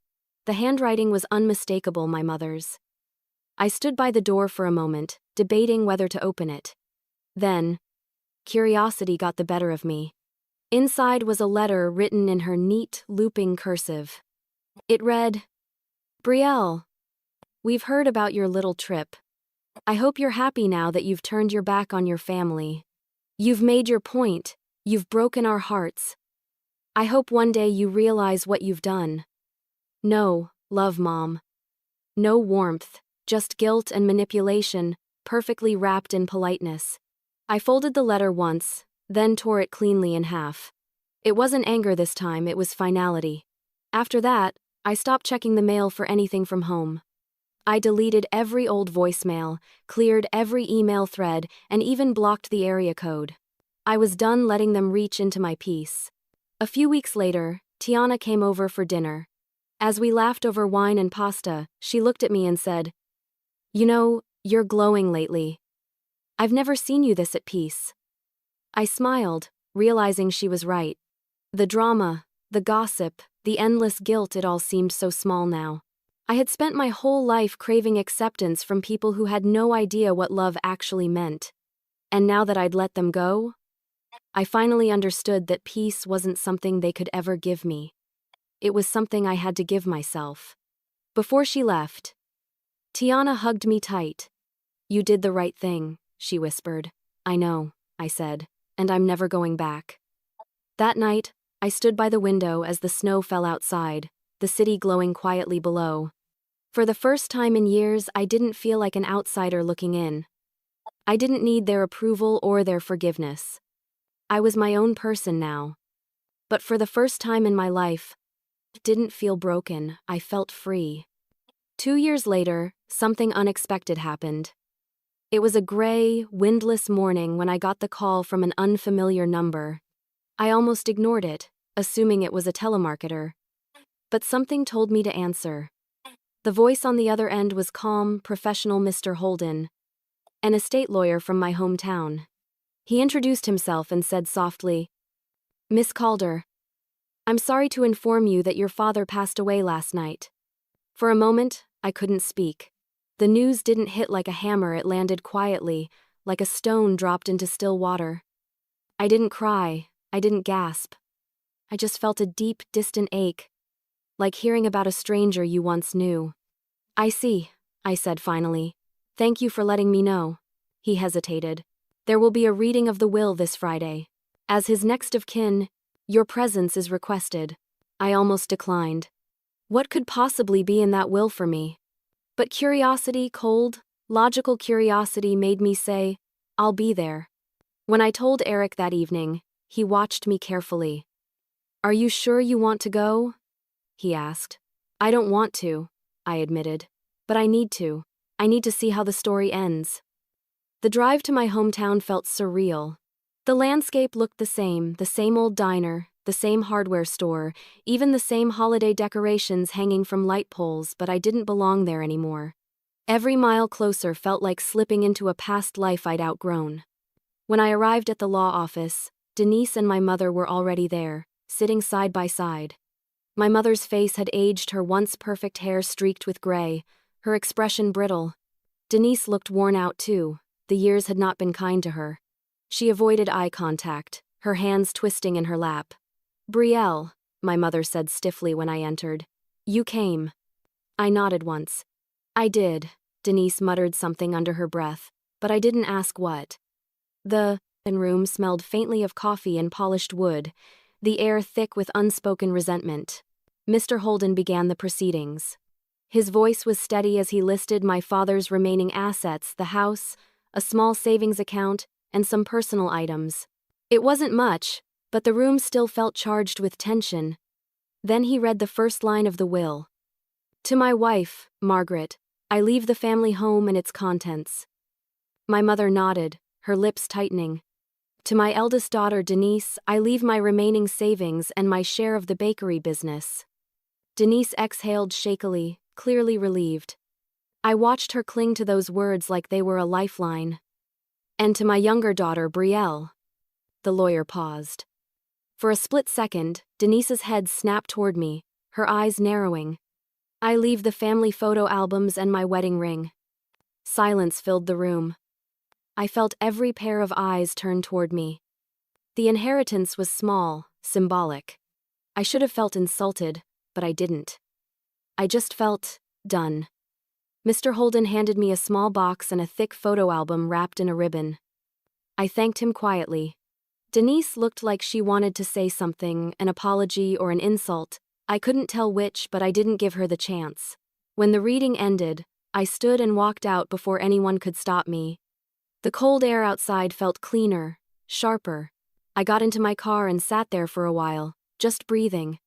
The handwriting was unmistakable, my mother's. I stood by the door for a moment, debating whether to open it. Then, curiosity got the better of me. Inside was a letter written in her neat, looping cursive. It read, "Brielle, we've heard about your little trip. I hope you're happy now that you've turned your back on your family. You've made your point, you've broken our hearts. I hope one day you realize what you've done. No, love, Mom." No warmth, just guilt and manipulation, perfectly wrapped in politeness. I folded the letter once, then tore it cleanly in half. It wasn't anger this time, it was finality. After that, I stopped checking the mail for anything from home. I deleted every old voicemail, cleared every email thread, and even blocked the area code. I was done letting them reach into my peace. A few weeks later, Tiana came over for dinner. As we laughed over wine and pasta, she looked at me and said, "You know, you're glowing lately. I've never seen you this at peace." I smiled, realizing she was right. The drama, the gossip, the endless guilt, it all seemed so small now. I had spent my whole life craving acceptance from people who had no idea what love actually meant. And now that I'd let them go, I finally understood that peace wasn't something they could ever give me. It was something I had to give myself. Before she left, Tiana hugged me tight. "You did the right thing," she whispered. "I know," I said, "and I'm never going back." That night, I stood by the window as the snow fell outside, the city glowing quietly below. For the first time in years, I didn't feel like an outsider looking in. I didn't need their approval or their forgiveness. I was my own person now. But for the first time in my life, I didn't feel broken, I felt free. 2 years later, something unexpected happened. It was a gray, windless morning when I got the call from an unfamiliar number. I almost ignored it, assuming it was a telemarketer. But something told me to answer. The voice on the other end was calm, professional Mr. Holden, an estate lawyer from my hometown. He introduced himself and said softly, "Miss Calder, I'm sorry to inform you that your father passed away last night." For a moment, I couldn't speak. The news didn't hit like a hammer, it landed quietly, like a stone dropped into still water. I didn't cry, I didn't gasp. I just felt a deep, distant ache, like hearing about a stranger you once knew. "I see," I said finally. "Thank you for letting me know." He hesitated. "There will be a reading of the will this Friday. As his next of kin, your presence is requested." I almost declined. What could possibly be in that will for me? But curiosity, cold, logical curiosity made me say, "I'll be there." When I told Eric that evening, he watched me carefully. "Are you sure you want to go?" he asked. "I don't want to," I admitted. "But I need to. I need to see how the story ends." The drive to my hometown felt surreal. The landscape looked the same old diner, the same hardware store, even the same holiday decorations hanging from light poles, but I didn't belong there anymore. Every mile closer felt like slipping into a past life I'd outgrown. When I arrived at the law office, Denise and my mother were already there, sitting side by side. My mother's face had aged, her once perfect hair streaked with gray, her expression brittle. Denise looked worn out too. The years had not been kind to her. She avoided eye contact, her hands twisting in her lap. "Brielle," my mother said stiffly when I entered. "You came." I nodded once. "I did," Denise muttered something under her breath, but I didn't ask what. The room smelled faintly of coffee and polished wood, the air thick with unspoken resentment. Mr. Holden began the proceedings. His voice was steady as he listed my father's remaining assets, the house, a small savings account, and some personal items. It wasn't much, but the room still felt charged with tension. Then he read the first line of the will. "To my wife, Margaret, I leave the family home and its contents." My mother nodded, her lips tightening. "To my eldest daughter, Denise, I leave my remaining savings and my share of the bakery business." Denise exhaled shakily, clearly relieved. I watched her cling to those words like they were a lifeline. "And to my younger daughter, Brielle." The lawyer paused. For a split second, Denise's head snapped toward me, her eyes narrowing. "I leave the family photo albums and my wedding ring." Silence filled the room. I felt every pair of eyes turn toward me. The inheritance was small, symbolic. I should have felt insulted, but I didn't. I just felt done. Mr. Holden handed me a small box and a thick photo album wrapped in a ribbon. I thanked him quietly. Denise looked like she wanted to say something, an apology or an insult. I couldn't tell which, but I didn't give her the chance. When the reading ended, I stood and walked out before anyone could stop me. The cold air outside felt cleaner, sharper. I got into my car and sat there for a while, just breathing.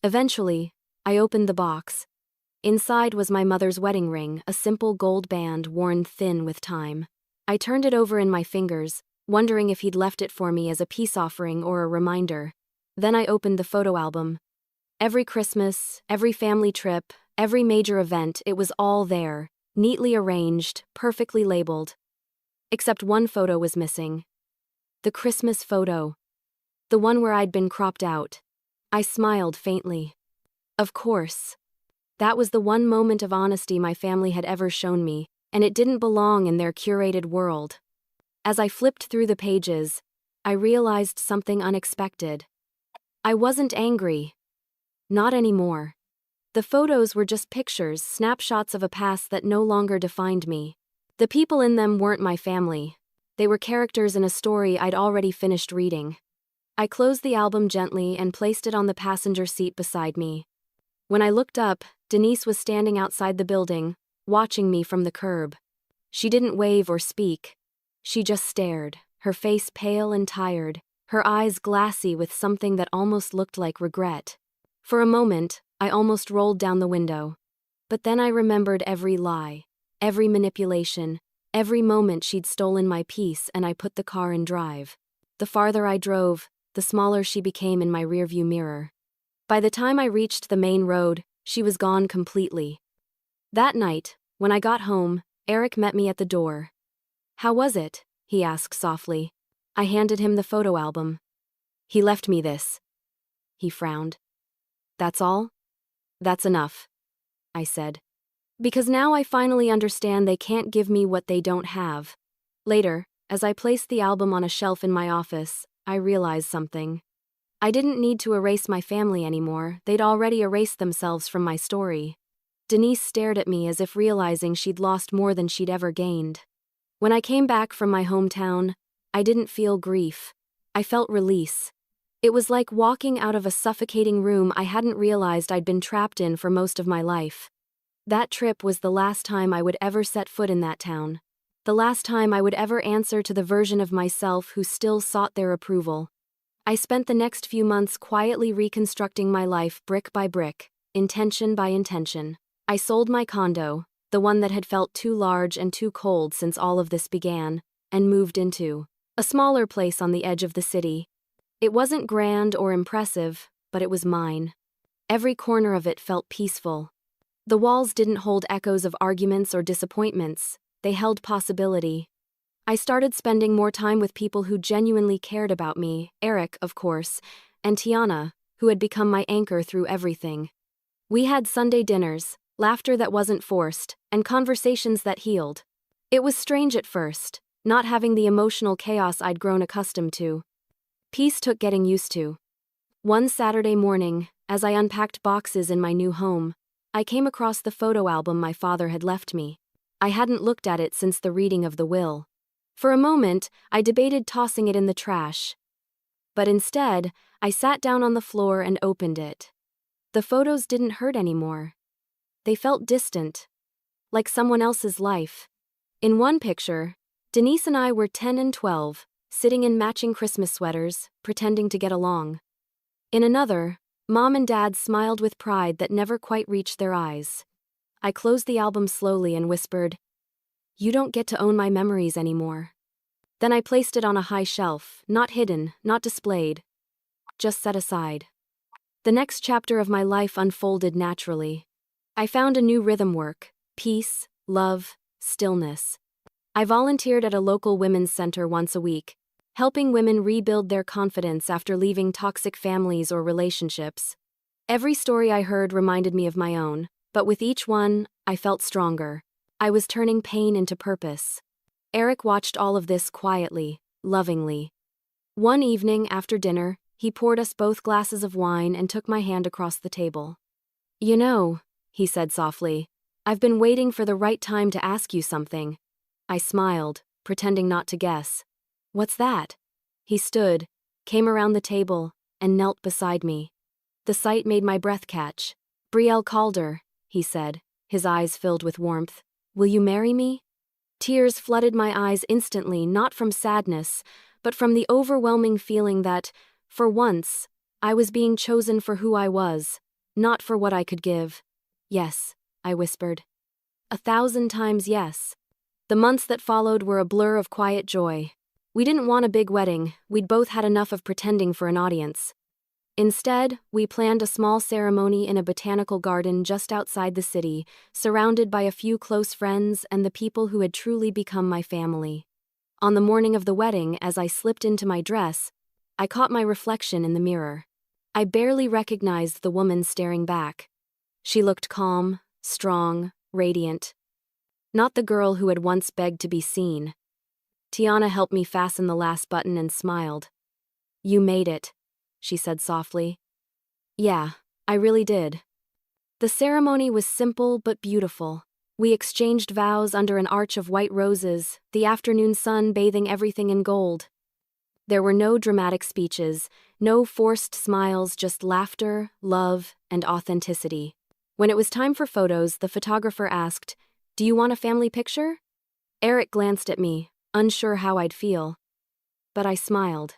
Eventually, I opened the box. Inside was my mother's wedding ring, a simple gold band worn thin with time. I turned it over in my fingers, wondering if he'd left it for me as a peace offering or a reminder. Then I opened the photo album. Every Christmas, every family trip, every major event, it was all there, neatly arranged, perfectly labeled. Except one photo was missing. The Christmas photo. The one where I'd been cropped out. I smiled faintly. Of course. That was the one moment of honesty my family had ever shown me, and it didn't belong in their curated world. As I flipped through the pages, I realized something unexpected. I wasn't angry. Not anymore. The photos were just pictures, snapshots of a past that no longer defined me. The people in them weren't my family. They were characters in a story I'd already finished reading. I closed the album gently and placed it on the passenger seat beside me. When I looked up, Denise was standing outside the building, watching me from the curb. She didn't wave or speak. She just stared, her face pale and tired, her eyes glassy with something that almost looked like regret. For a moment, I almost rolled down the window. But then I remembered every lie, every manipulation, every moment she'd stolen my peace, and I put the car in drive. The farther I drove, the smaller she became in my rearview mirror. By the time I reached the main road, she was gone completely. That night, when I got home, Eric met me at the door. "How was it?" he asked softly. I handed him the photo album. "He left me this." He frowned. "That's all?" "That's enough," I said. "Because now I finally understand they can't give me what they don't have." Later, as I placed the album on a shelf in my office, I realized something. I didn't need to erase my family anymore. They'd already erased themselves from my story. Denise stared at me as if realizing she'd lost more than she'd ever gained. When I came back from my hometown, I didn't feel grief. I felt release. It was like walking out of a suffocating room I hadn't realized I'd been trapped in for most of my life. That trip was the last time I would ever set foot in that town. The last time I would ever answer to the version of myself who still sought their approval. I spent the next few months quietly reconstructing my life brick by brick, intention by intention. I sold my condo, the one that had felt too large and too cold since all of this began, and moved into a smaller place on the edge of the city. It wasn't grand or impressive, but it was mine. Every corner of it felt peaceful. The walls didn't hold echoes of arguments or disappointments. They held possibility. I started spending more time with people who genuinely cared about me, Eric, of course, and Tiana, who had become my anchor through everything. We had Sunday dinners, laughter that wasn't forced, and conversations that healed. It was strange at first, not having the emotional chaos I'd grown accustomed to. Peace took getting used to. One Saturday morning, as I unpacked boxes in my new home, I came across the photo album my father had left me. I hadn't looked at it since the reading of the will. For a moment, I debated tossing it in the trash. But instead, I sat down on the floor and opened it. The photos didn't hurt anymore. They felt distant, like someone else's life. In one picture, Denise and I were 10 and 12, sitting in matching Christmas sweaters, pretending to get along. In another, Mom and Dad smiled with pride that never quite reached their eyes. I closed the album slowly and whispered, "You don't get to own my memories anymore." Then I placed it on a high shelf, not hidden, not displayed, just set aside. The next chapter of my life unfolded naturally. I found a new rhythm work: peace, love, stillness. I volunteered at a local women's center once a week, helping women rebuild their confidence after leaving toxic families or relationships. Every story I heard reminded me of my own, but with each one, I felt stronger. I was turning pain into purpose. Eric watched all of this quietly, lovingly. One evening after dinner, he poured us both glasses of wine and took my hand across the table. "You know," he said softly, "I've been waiting for the right time to ask you something." I smiled, pretending not to guess. "What's that?" He stood, came around the table, and knelt beside me. The sight made my breath catch. "Brielle Calder," he said, his eyes filled with warmth. "Will you marry me?" Tears flooded my eyes instantly, not from sadness, but from the overwhelming feeling that, for once, I was being chosen for who I was, not for what I could give. "Yes," I whispered. 1,000 times yes. The months that followed were a blur of quiet joy. We didn't want a big wedding, we'd both had enough of pretending for an audience. Instead, we planned a small ceremony in a botanical garden just outside the city, surrounded by a few close friends and the people who had truly become my family. On the morning of the wedding, as I slipped into my dress, I caught my reflection in the mirror. I barely recognized the woman staring back. She looked calm, strong, radiant. Not the girl who had once begged to be seen. Tiana helped me fasten the last button and smiled. "You made it," she said softly. "Yeah, I really did." The ceremony was simple but beautiful. We exchanged vows under an arch of white roses, the afternoon sun bathing everything in gold. There were no dramatic speeches, no forced smiles, just laughter, love, and authenticity. When it was time for photos, the photographer asked, "Do you want a family picture?" Eric glanced at me, unsure how I'd feel. But I smiled.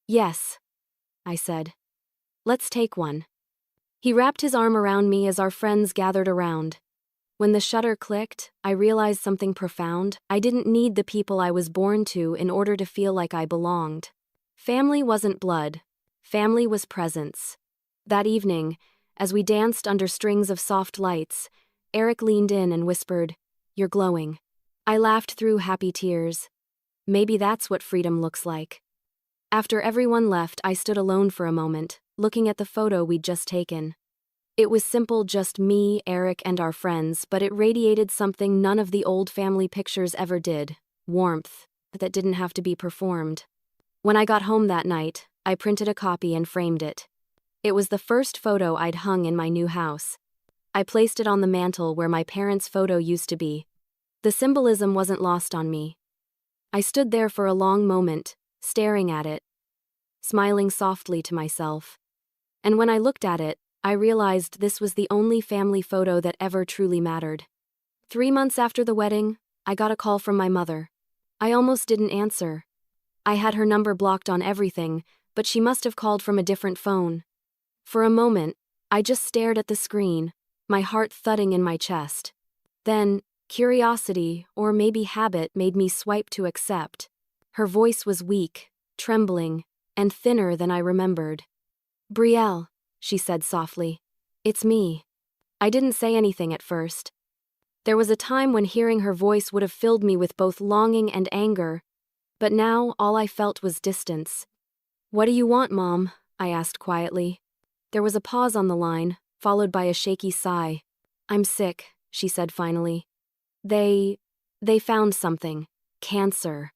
"Yes," I said. "Let's take one." He wrapped his arm around me as our friends gathered around. When the shutter clicked, I realized something profound. I didn't need the people I was born to in order to feel like I belonged. Family wasn't blood. Family was presence. That evening, as we danced under strings of soft lights, Eric leaned in and whispered, "You're glowing." I laughed through happy tears. Maybe that's what freedom looks like. After everyone left, I stood alone for a moment, looking at the photo we'd just taken. It was simple, just me, Eric, and our friends, but it radiated something none of the old family pictures ever did: warmth that didn't have to be performed. When I got home that night, I printed a copy and framed it. It was the first photo I'd hung in my new house. I placed it on the mantel where my parents' photo used to be. The symbolism wasn't lost on me. I stood there for a long moment, staring at it, smiling softly to myself. And when I looked at it, I realized this was the only family photo that ever truly mattered. 3 months after the wedding, I got a call from my mother. I almost didn't answer. I had her number blocked on everything, but she must have called from a different phone. For a moment, I just stared at the screen, my heart thudding in my chest. Then, curiosity, or maybe habit, made me swipe to accept. Her voice was weak, trembling, and thinner than I remembered. "Brielle," she said softly. "It's me." I didn't say anything at first. There was a time when hearing her voice would have filled me with both longing and anger, but now all I felt was distance. "What do you want, Mom?" I asked quietly. There was a pause on the line, followed by a shaky sigh. "I'm sick," she said finally. They found something. Cancer."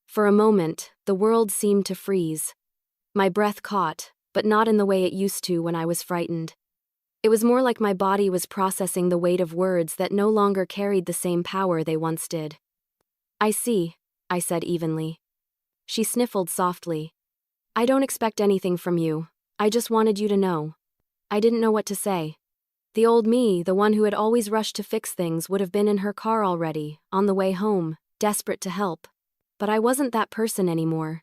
For a moment, the world seemed to freeze. My breath caught, but not in the way it used to when I was frightened. It was more like my body was processing the weight of words that no longer carried the same power they once did. "I see," I said evenly. She sniffled softly. "I don't expect anything from you. I just wanted you to know." I didn't know what to say. The old me, the one who had always rushed to fix things, would have been in her car already, on the way home, desperate to help. But I wasn't that person anymore.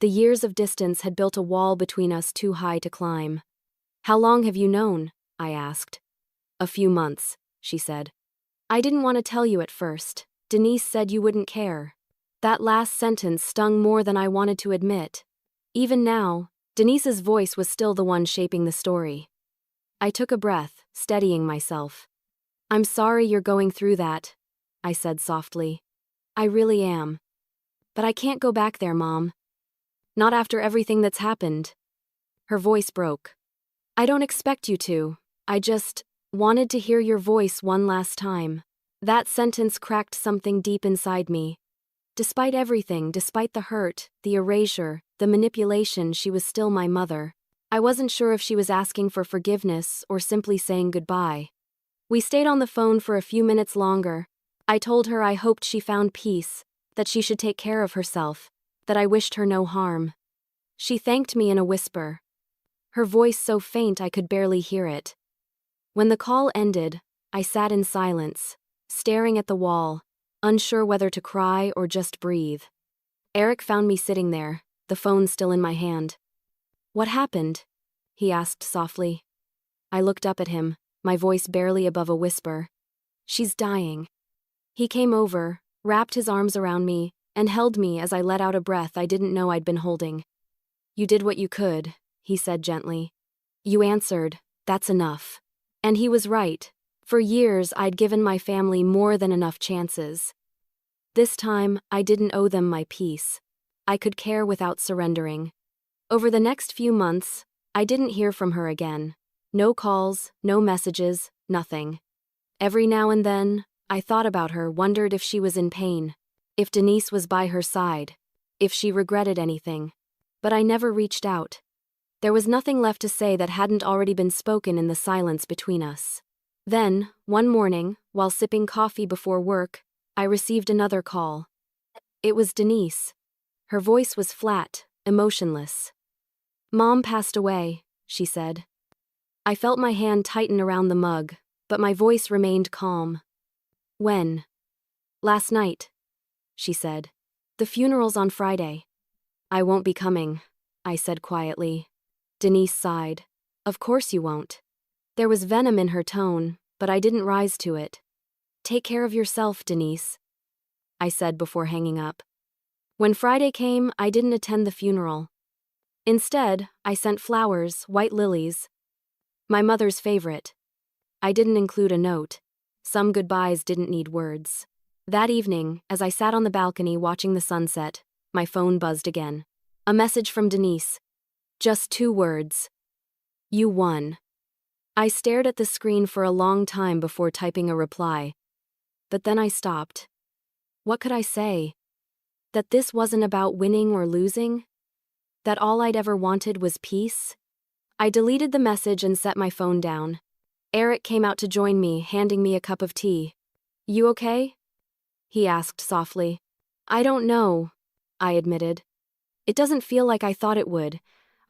The years of distance had built a wall between us too high to climb. "How long have you known?" I asked. "A few months," she said. "I didn't want to tell you at first. Denise said you wouldn't care." That last sentence stung more than I wanted to admit. Even now, Denise's voice was still the one shaping the story. I took a breath, steadying myself. "I'm sorry you're going through that," I said softly. "I really am. But I can't go back there, Mom. Not after everything that's happened." Her voice broke. "I don't expect you to. I just wanted to hear your voice one last time." That sentence cracked something deep inside me. Despite everything, despite the hurt, the erasure, the manipulation, she was still my mother. I wasn't sure if she was asking for forgiveness or simply saying goodbye. We stayed on the phone for a few minutes longer. I told her I hoped she found peace, that she should take care of herself, that I wished her no harm. She thanked me in a whisper, her voice so faint I could barely hear it. When the call ended, I sat in silence, staring at the wall, unsure whether to cry or just breathe. Eric found me sitting there, the phone still in my hand. "What happened?" he asked softly. I looked up at him, my voice barely above a whisper. "She's dying." He came over, wrapped his arms around me, and held me as I let out a breath I didn't know I'd been holding. "You did what you could," he said gently. "You answered, that's enough." And he was right. For years, I'd given my family more than enough chances. This time, I didn't owe them my peace. I could care without surrendering. Over the next few months, I didn't hear from her again. No calls, no messages, nothing. Every now and then, I thought about her, wondered if she was in pain, if Denise was by her side, if she regretted anything. But I never reached out. There was nothing left to say that hadn't already been spoken in the silence between us. Then, one morning, while sipping coffee before work, I received another call. It was Denise. Her voice was flat, emotionless. "Mom passed away," she said. I felt my hand tighten around the mug, but my voice remained calm. "When?" "Last night," she said. "The funeral's on Friday." "I won't be coming," I said quietly. Denise sighed. "Of course you won't." There was venom in her tone, but I didn't rise to it. "Take care of yourself, Denise," I said before hanging up. When Friday came, I didn't attend the funeral. Instead, I sent flowers, white lilies, my mother's favorite. I didn't include a note. Some goodbyes didn't need words. That evening, as I sat on the balcony watching the sunset, my phone buzzed again. A message from Denise. Just 2 words. "You won." I stared at the screen for a long time before typing a reply. But then I stopped. What could I say? That this wasn't about winning or losing? That all I'd ever wanted was peace? I deleted the message and set my phone down. Eric came out to join me, handing me a cup of tea. "You okay?" he asked softly. "I don't know," I admitted. "It doesn't feel like I thought it would.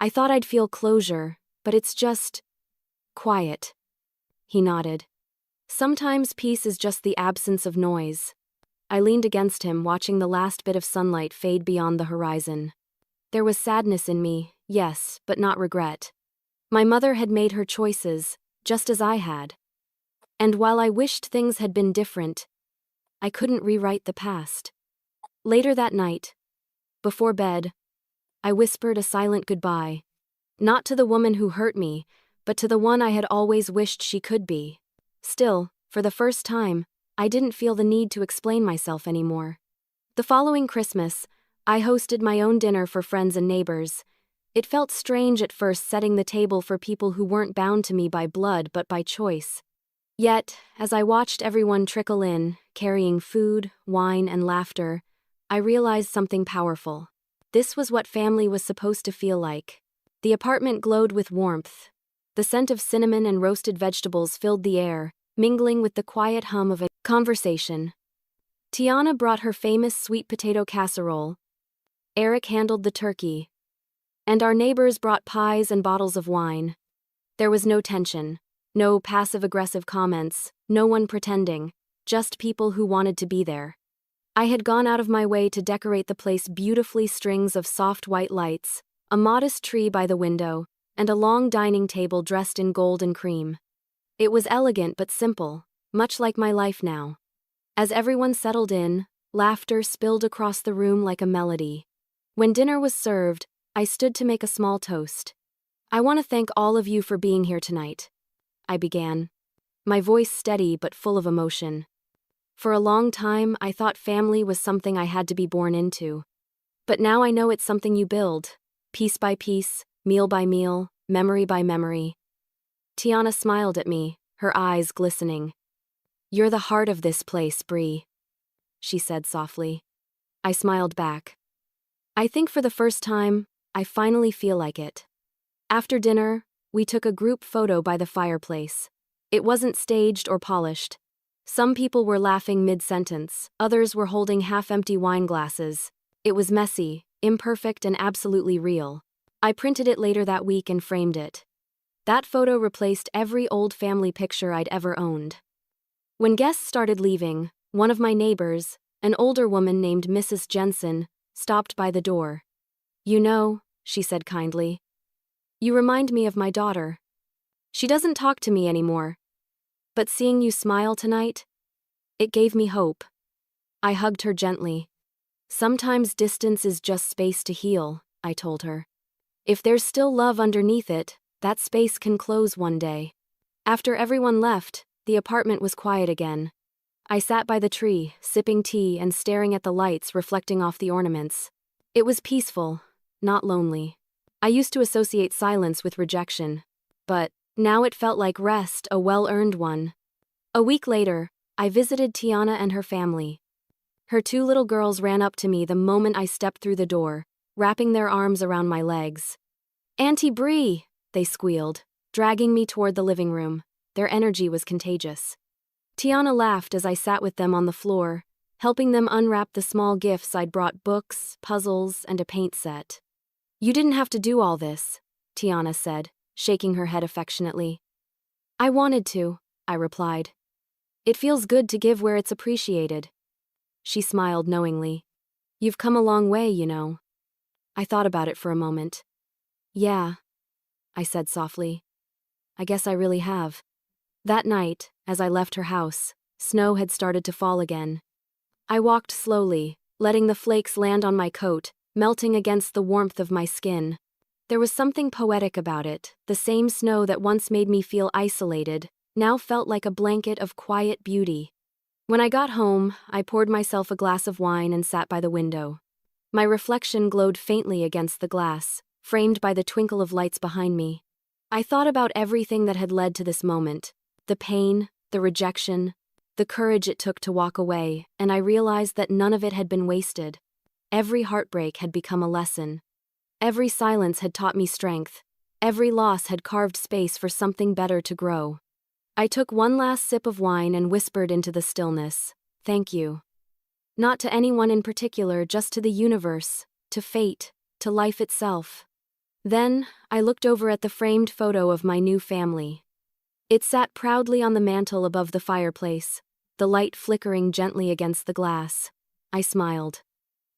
I thought I'd feel closure, but it's just quiet." He nodded. "Sometimes peace is just the absence of noise." I leaned against him, watching the last bit of sunlight fade beyond the horizon. There was sadness in me, yes, but not regret. My mother had made her choices, just as I had. And while I wished things had been different, I couldn't rewrite the past. Later that night, before bed, I whispered a silent goodbye. Not to the woman who hurt me, but to the one I had always wished she could be. Still, for the first time, I didn't feel the need to explain myself anymore. The following Christmas, I hosted my own dinner for friends and neighbors. It felt strange at first setting the table for people who weren't bound to me by blood but by choice. Yet, as I watched everyone trickle in, carrying food, wine, and laughter, I realized something powerful. This was what family was supposed to feel like. The apartment glowed with warmth. The scent of cinnamon and roasted vegetables filled the air, mingling with the quiet hum of a conversation. Tiana brought her famous sweet potato casserole. Eric handled the turkey. And our neighbors brought pies and bottles of wine. There was no tension, no passive-aggressive comments, no one pretending, just people who wanted to be there. I had gone out of my way to decorate the place beautifully, strings of soft white lights, a modest tree by the window, and a long dining table dressed in gold and cream. It was elegant but simple, much like my life now. As everyone settled in, laughter spilled across the room like a melody. When dinner was served, I stood to make a small toast. "I want to thank all of you for being here tonight," I began, my voice steady but full of emotion. For a long time, I thought family was something I had to be born into. But now I know it's something you build, piece by piece, meal by meal, memory by memory. Tiana smiled at me, her eyes glistening. "You're the heart of this place, Bree," she said softly. I smiled back. I think for the first time, I finally feel like it. After dinner, we took a group photo by the fireplace. It wasn't staged or polished. Some people were laughing mid-sentence, others were holding half-empty wine glasses. It was messy, imperfect, and absolutely real. I printed it later that week and framed it. That photo replaced every old family picture I'd ever owned. When guests started leaving, one of my neighbors, an older woman named Mrs. Jensen, stopped by the door. "You know," she said kindly, "you remind me of my daughter. She doesn't talk to me anymore. But seeing you smile tonight, it gave me hope." I hugged her gently. "Sometimes distance is just space to heal," I told her. "If there's still love underneath it, that space can close one day." After everyone left, the apartment was quiet again. I sat by the tree, sipping tea and staring at the lights reflecting off the ornaments. It was peaceful, not lonely. I used to associate silence with rejection, but Now it felt like rest, a well-earned one. A week later, I visited Tiana and her family. Her two little girls ran up to me the moment I stepped through the door, wrapping their arms around my legs. "Auntie Bree," they squealed, dragging me toward the living room. Their energy was contagious. Tiana laughed as I sat with them on the floor, helping them unwrap the small gifts I'd brought: books, puzzles, and a paint set. "You didn't have to do all this," Tiana said, shaking her head affectionately. "I wanted to," I replied. "It feels good to give where it's appreciated." She smiled knowingly. "You've come a long way, you know." I thought about it for a moment. "Yeah," I said softly. "I guess I really have." That night, as I left her house, snow had started to fall again. I walked slowly, letting the flakes land on my coat, melting against the warmth of my skin. There was something poetic about it. The same snow that once made me feel isolated now felt like a blanket of quiet beauty. When I got home, I poured myself a glass of wine and sat by the window. My reflection glowed faintly against the glass, framed by the twinkle of lights behind me. I thought about everything that had led to this moment: the pain, the rejection, the courage it took to walk away, and I realized that none of it had been wasted. Every heartbreak had become a lesson. Every silence had taught me strength. Every loss had carved space for something better to grow. I took one last sip of wine and whispered into the stillness, "Thank you." Not to anyone in particular, just to the universe, to fate, to life itself. Then, I looked over at the framed photo of my new family. It sat proudly on the mantel above the fireplace, the light flickering gently against the glass. I smiled.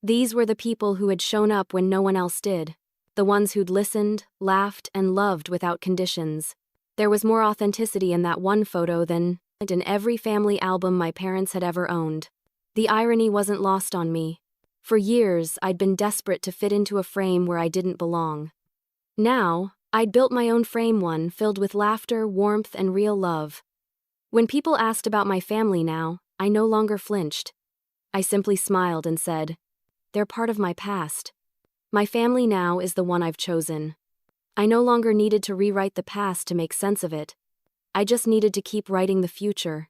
These were the people who had shown up when no one else did, the ones who'd listened, laughed, and loved without conditions. There was more authenticity in that one photo than in every family album my parents had ever owned. The irony wasn't lost on me. For years, I'd been desperate to fit into a frame where I didn't belong. Now, I'd built my own frame, one filled with laughter, warmth, and real love. When people asked about my family now, I no longer flinched. I simply smiled and said, "They're part of my past. My family now is the one I've chosen." I no longer needed to rewrite the past to make sense of it. I just needed to keep writing the future.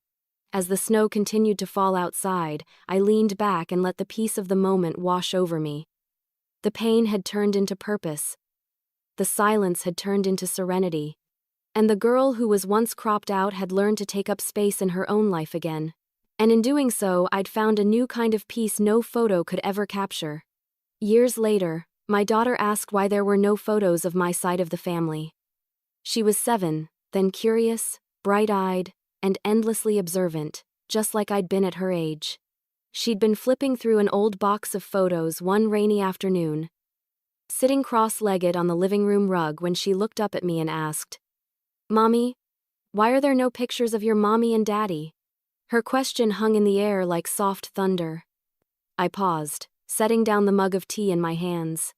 As the snow continued to fall outside, I leaned back and let the peace of the moment wash over me. The pain had turned into purpose. The silence had turned into serenity. And the girl who was once cropped out had learned to take up space in her own life again. And in doing so, I'd found a new kind of peace no photo could ever capture. Years later, my daughter asked why there were no photos of my side of the family. She was 7, then curious, bright-eyed, and endlessly observant, just like I'd been at her age. She'd been flipping through an old box of photos one rainy afternoon, sitting cross-legged on the living room rug when she looked up at me and asked, "Mommy, why are there no pictures of your mommy and daddy?" Her question hung in the air like soft thunder. I paused, setting down the mug of tea in my hands.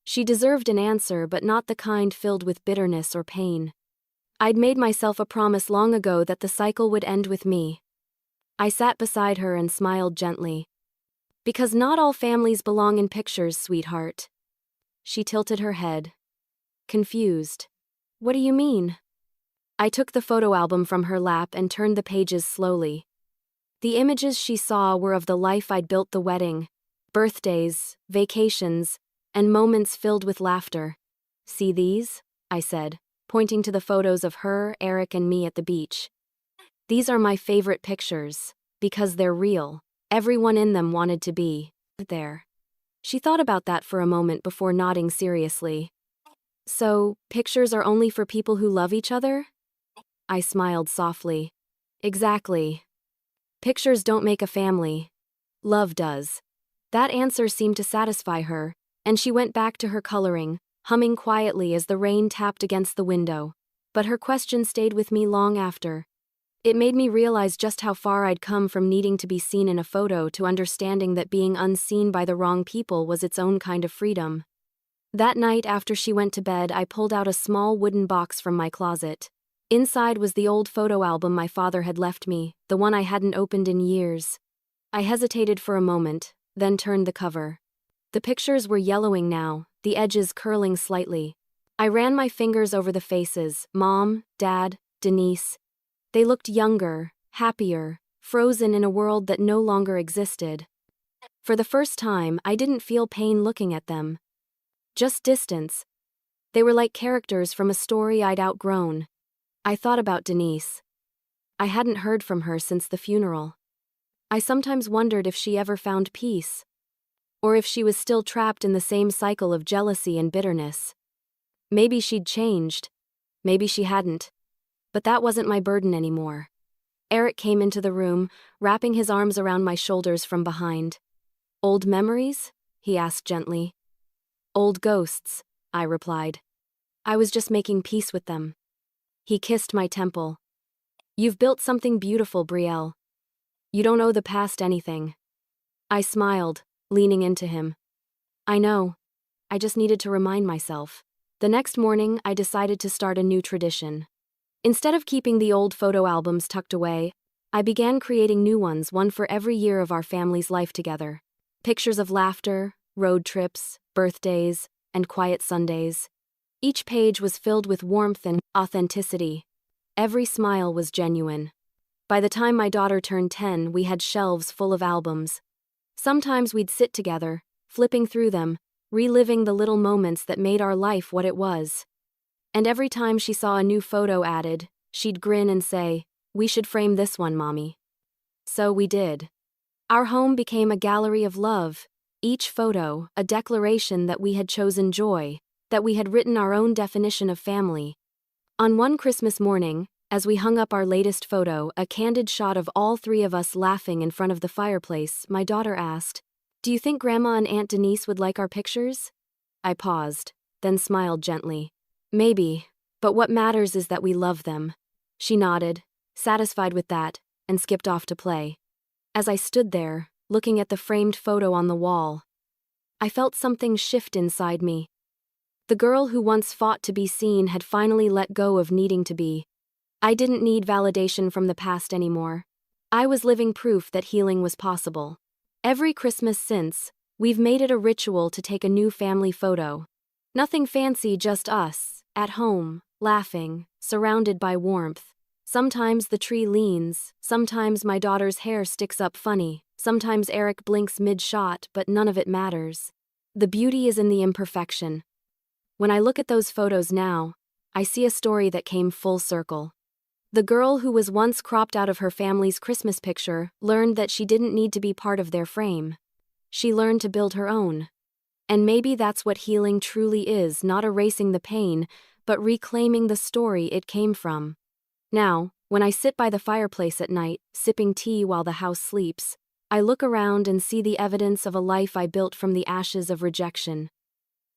She deserved an answer, but not the kind filled with bitterness or pain. I'd made myself a promise long ago that the cycle would end with me. I sat beside her and smiled gently. "Because not all families belong in pictures, sweetheart." She tilted her head, confused. "What do you mean?" I took the photo album from her lap and turned the pages slowly. The images she saw were of the life I'd built: the wedding, birthdays, vacations, and moments filled with laughter. "See these?" I said, pointing to the photos of her, Eric, and me at the beach. "These are my favorite pictures, because they're real. Everyone in them wanted to be there." She thought about that for a moment before nodding seriously. "So, pictures are only for people who love each other?" I smiled softly. "Exactly. Pictures don't make a family. Love does." That answer seemed to satisfy her, and she went back to her coloring, humming quietly as the rain tapped against the window. But her question stayed with me long after. It made me realize just how far I'd come from needing to be seen in a photo to understanding that being unseen by the wrong people was its own kind of freedom. That night, after she went to bed, I pulled out a small wooden box from my closet. Inside was the old photo album my father had left me, the one I hadn't opened in years. I hesitated for a moment, then turned the cover. The pictures were yellowing now, the edges curling slightly. I ran my fingers over the faces: Mom, Dad, Denise. They looked younger, happier, frozen in a world that no longer existed. For the first time, I didn't feel pain looking at them. Just distance. They were like characters from a story I'd outgrown. I thought about Denise. I hadn't heard from her since the funeral. I sometimes wondered if she ever found peace, or if she was still trapped in the same cycle of jealousy and bitterness. Maybe she'd changed. Maybe she hadn't. But that wasn't my burden anymore. Eric came into the room, wrapping his arms around my shoulders from behind. "Old memories?" he asked gently. "Old ghosts," I replied. "I was just making peace with them." He kissed my temple. "You've built something beautiful, Brielle. You don't owe the past anything." I smiled, leaning into him. "I know. I just needed to remind myself." The next morning, I decided to start a new tradition. Instead of keeping the old photo albums tucked away, I began creating new ones, one for every year of our family's life together. Pictures of laughter, road trips, birthdays, and quiet Sundays. Each page was filled with warmth and authenticity. Every smile was genuine. By the time my daughter turned 10, we had shelves full of albums. Sometimes we'd sit together, flipping through them, reliving the little moments that made our life what it was. And every time she saw a new photo added, she'd grin and say, "We should frame this one, Mommy." So we did. Our home became a gallery of love, each photo a declaration that we had chosen joy, that we had written our own definition of family. On one Christmas morning, as we hung up our latest photo, a candid shot of all three of us laughing in front of the fireplace, my daughter asked, "Do you think Grandma and Aunt Denise would like our pictures?" I paused, then smiled gently. "Maybe, but what matters is that we love them." She nodded, satisfied with that, and skipped off to play. As I stood there, looking at the framed photo on the wall, I felt something shift inside me. The girl who once fought to be seen had finally let go of needing to be. I didn't need validation from the past anymore. I was living proof that healing was possible. Every Christmas since, we've made it a ritual to take a new family photo. Nothing fancy, just us, at home, laughing, surrounded by warmth. Sometimes the tree leans, sometimes my daughter's hair sticks up funny, sometimes Eric blinks mid-shot, but none of it matters. The beauty is in the imperfection. When I look at those photos now, I see a story that came full circle. The girl who was once cropped out of her family's Christmas picture learned that she didn't need to be part of their frame. She learned to build her own. And maybe that's what healing truly is, not erasing the pain, but reclaiming the story it came from. Now, when I sit by the fireplace at night, sipping tea while the house sleeps, I look around and see the evidence of a life I built from the ashes of rejection.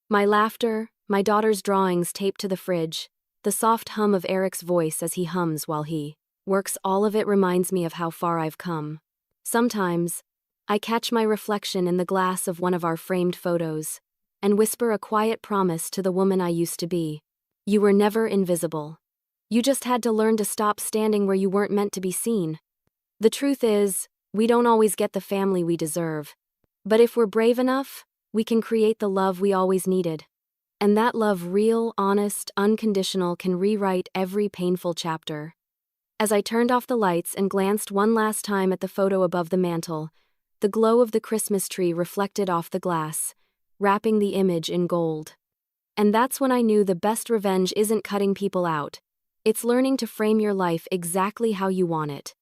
My laughter, my daughter's drawings taped to the fridge, the soft hum of Eric's voice as he hums while he works, all of it reminds me of how far I've come. Sometimes, I catch my reflection in the glass of one of our framed photos and whisper a quiet promise to the woman I used to be. You were never invisible. You just had to learn to stop standing where you weren't meant to be seen. The truth is, we don't always get the family we deserve. But if we're brave enough, we can create the love we always needed. And that love, real, honest, unconditional, can rewrite every painful chapter. As I turned off the lights and glanced one last time at the photo above the mantel, the glow of the Christmas tree reflected off the glass, wrapping the image in gold. And that's when I knew the best revenge isn't cutting people out. It's learning to frame your life exactly how you want it.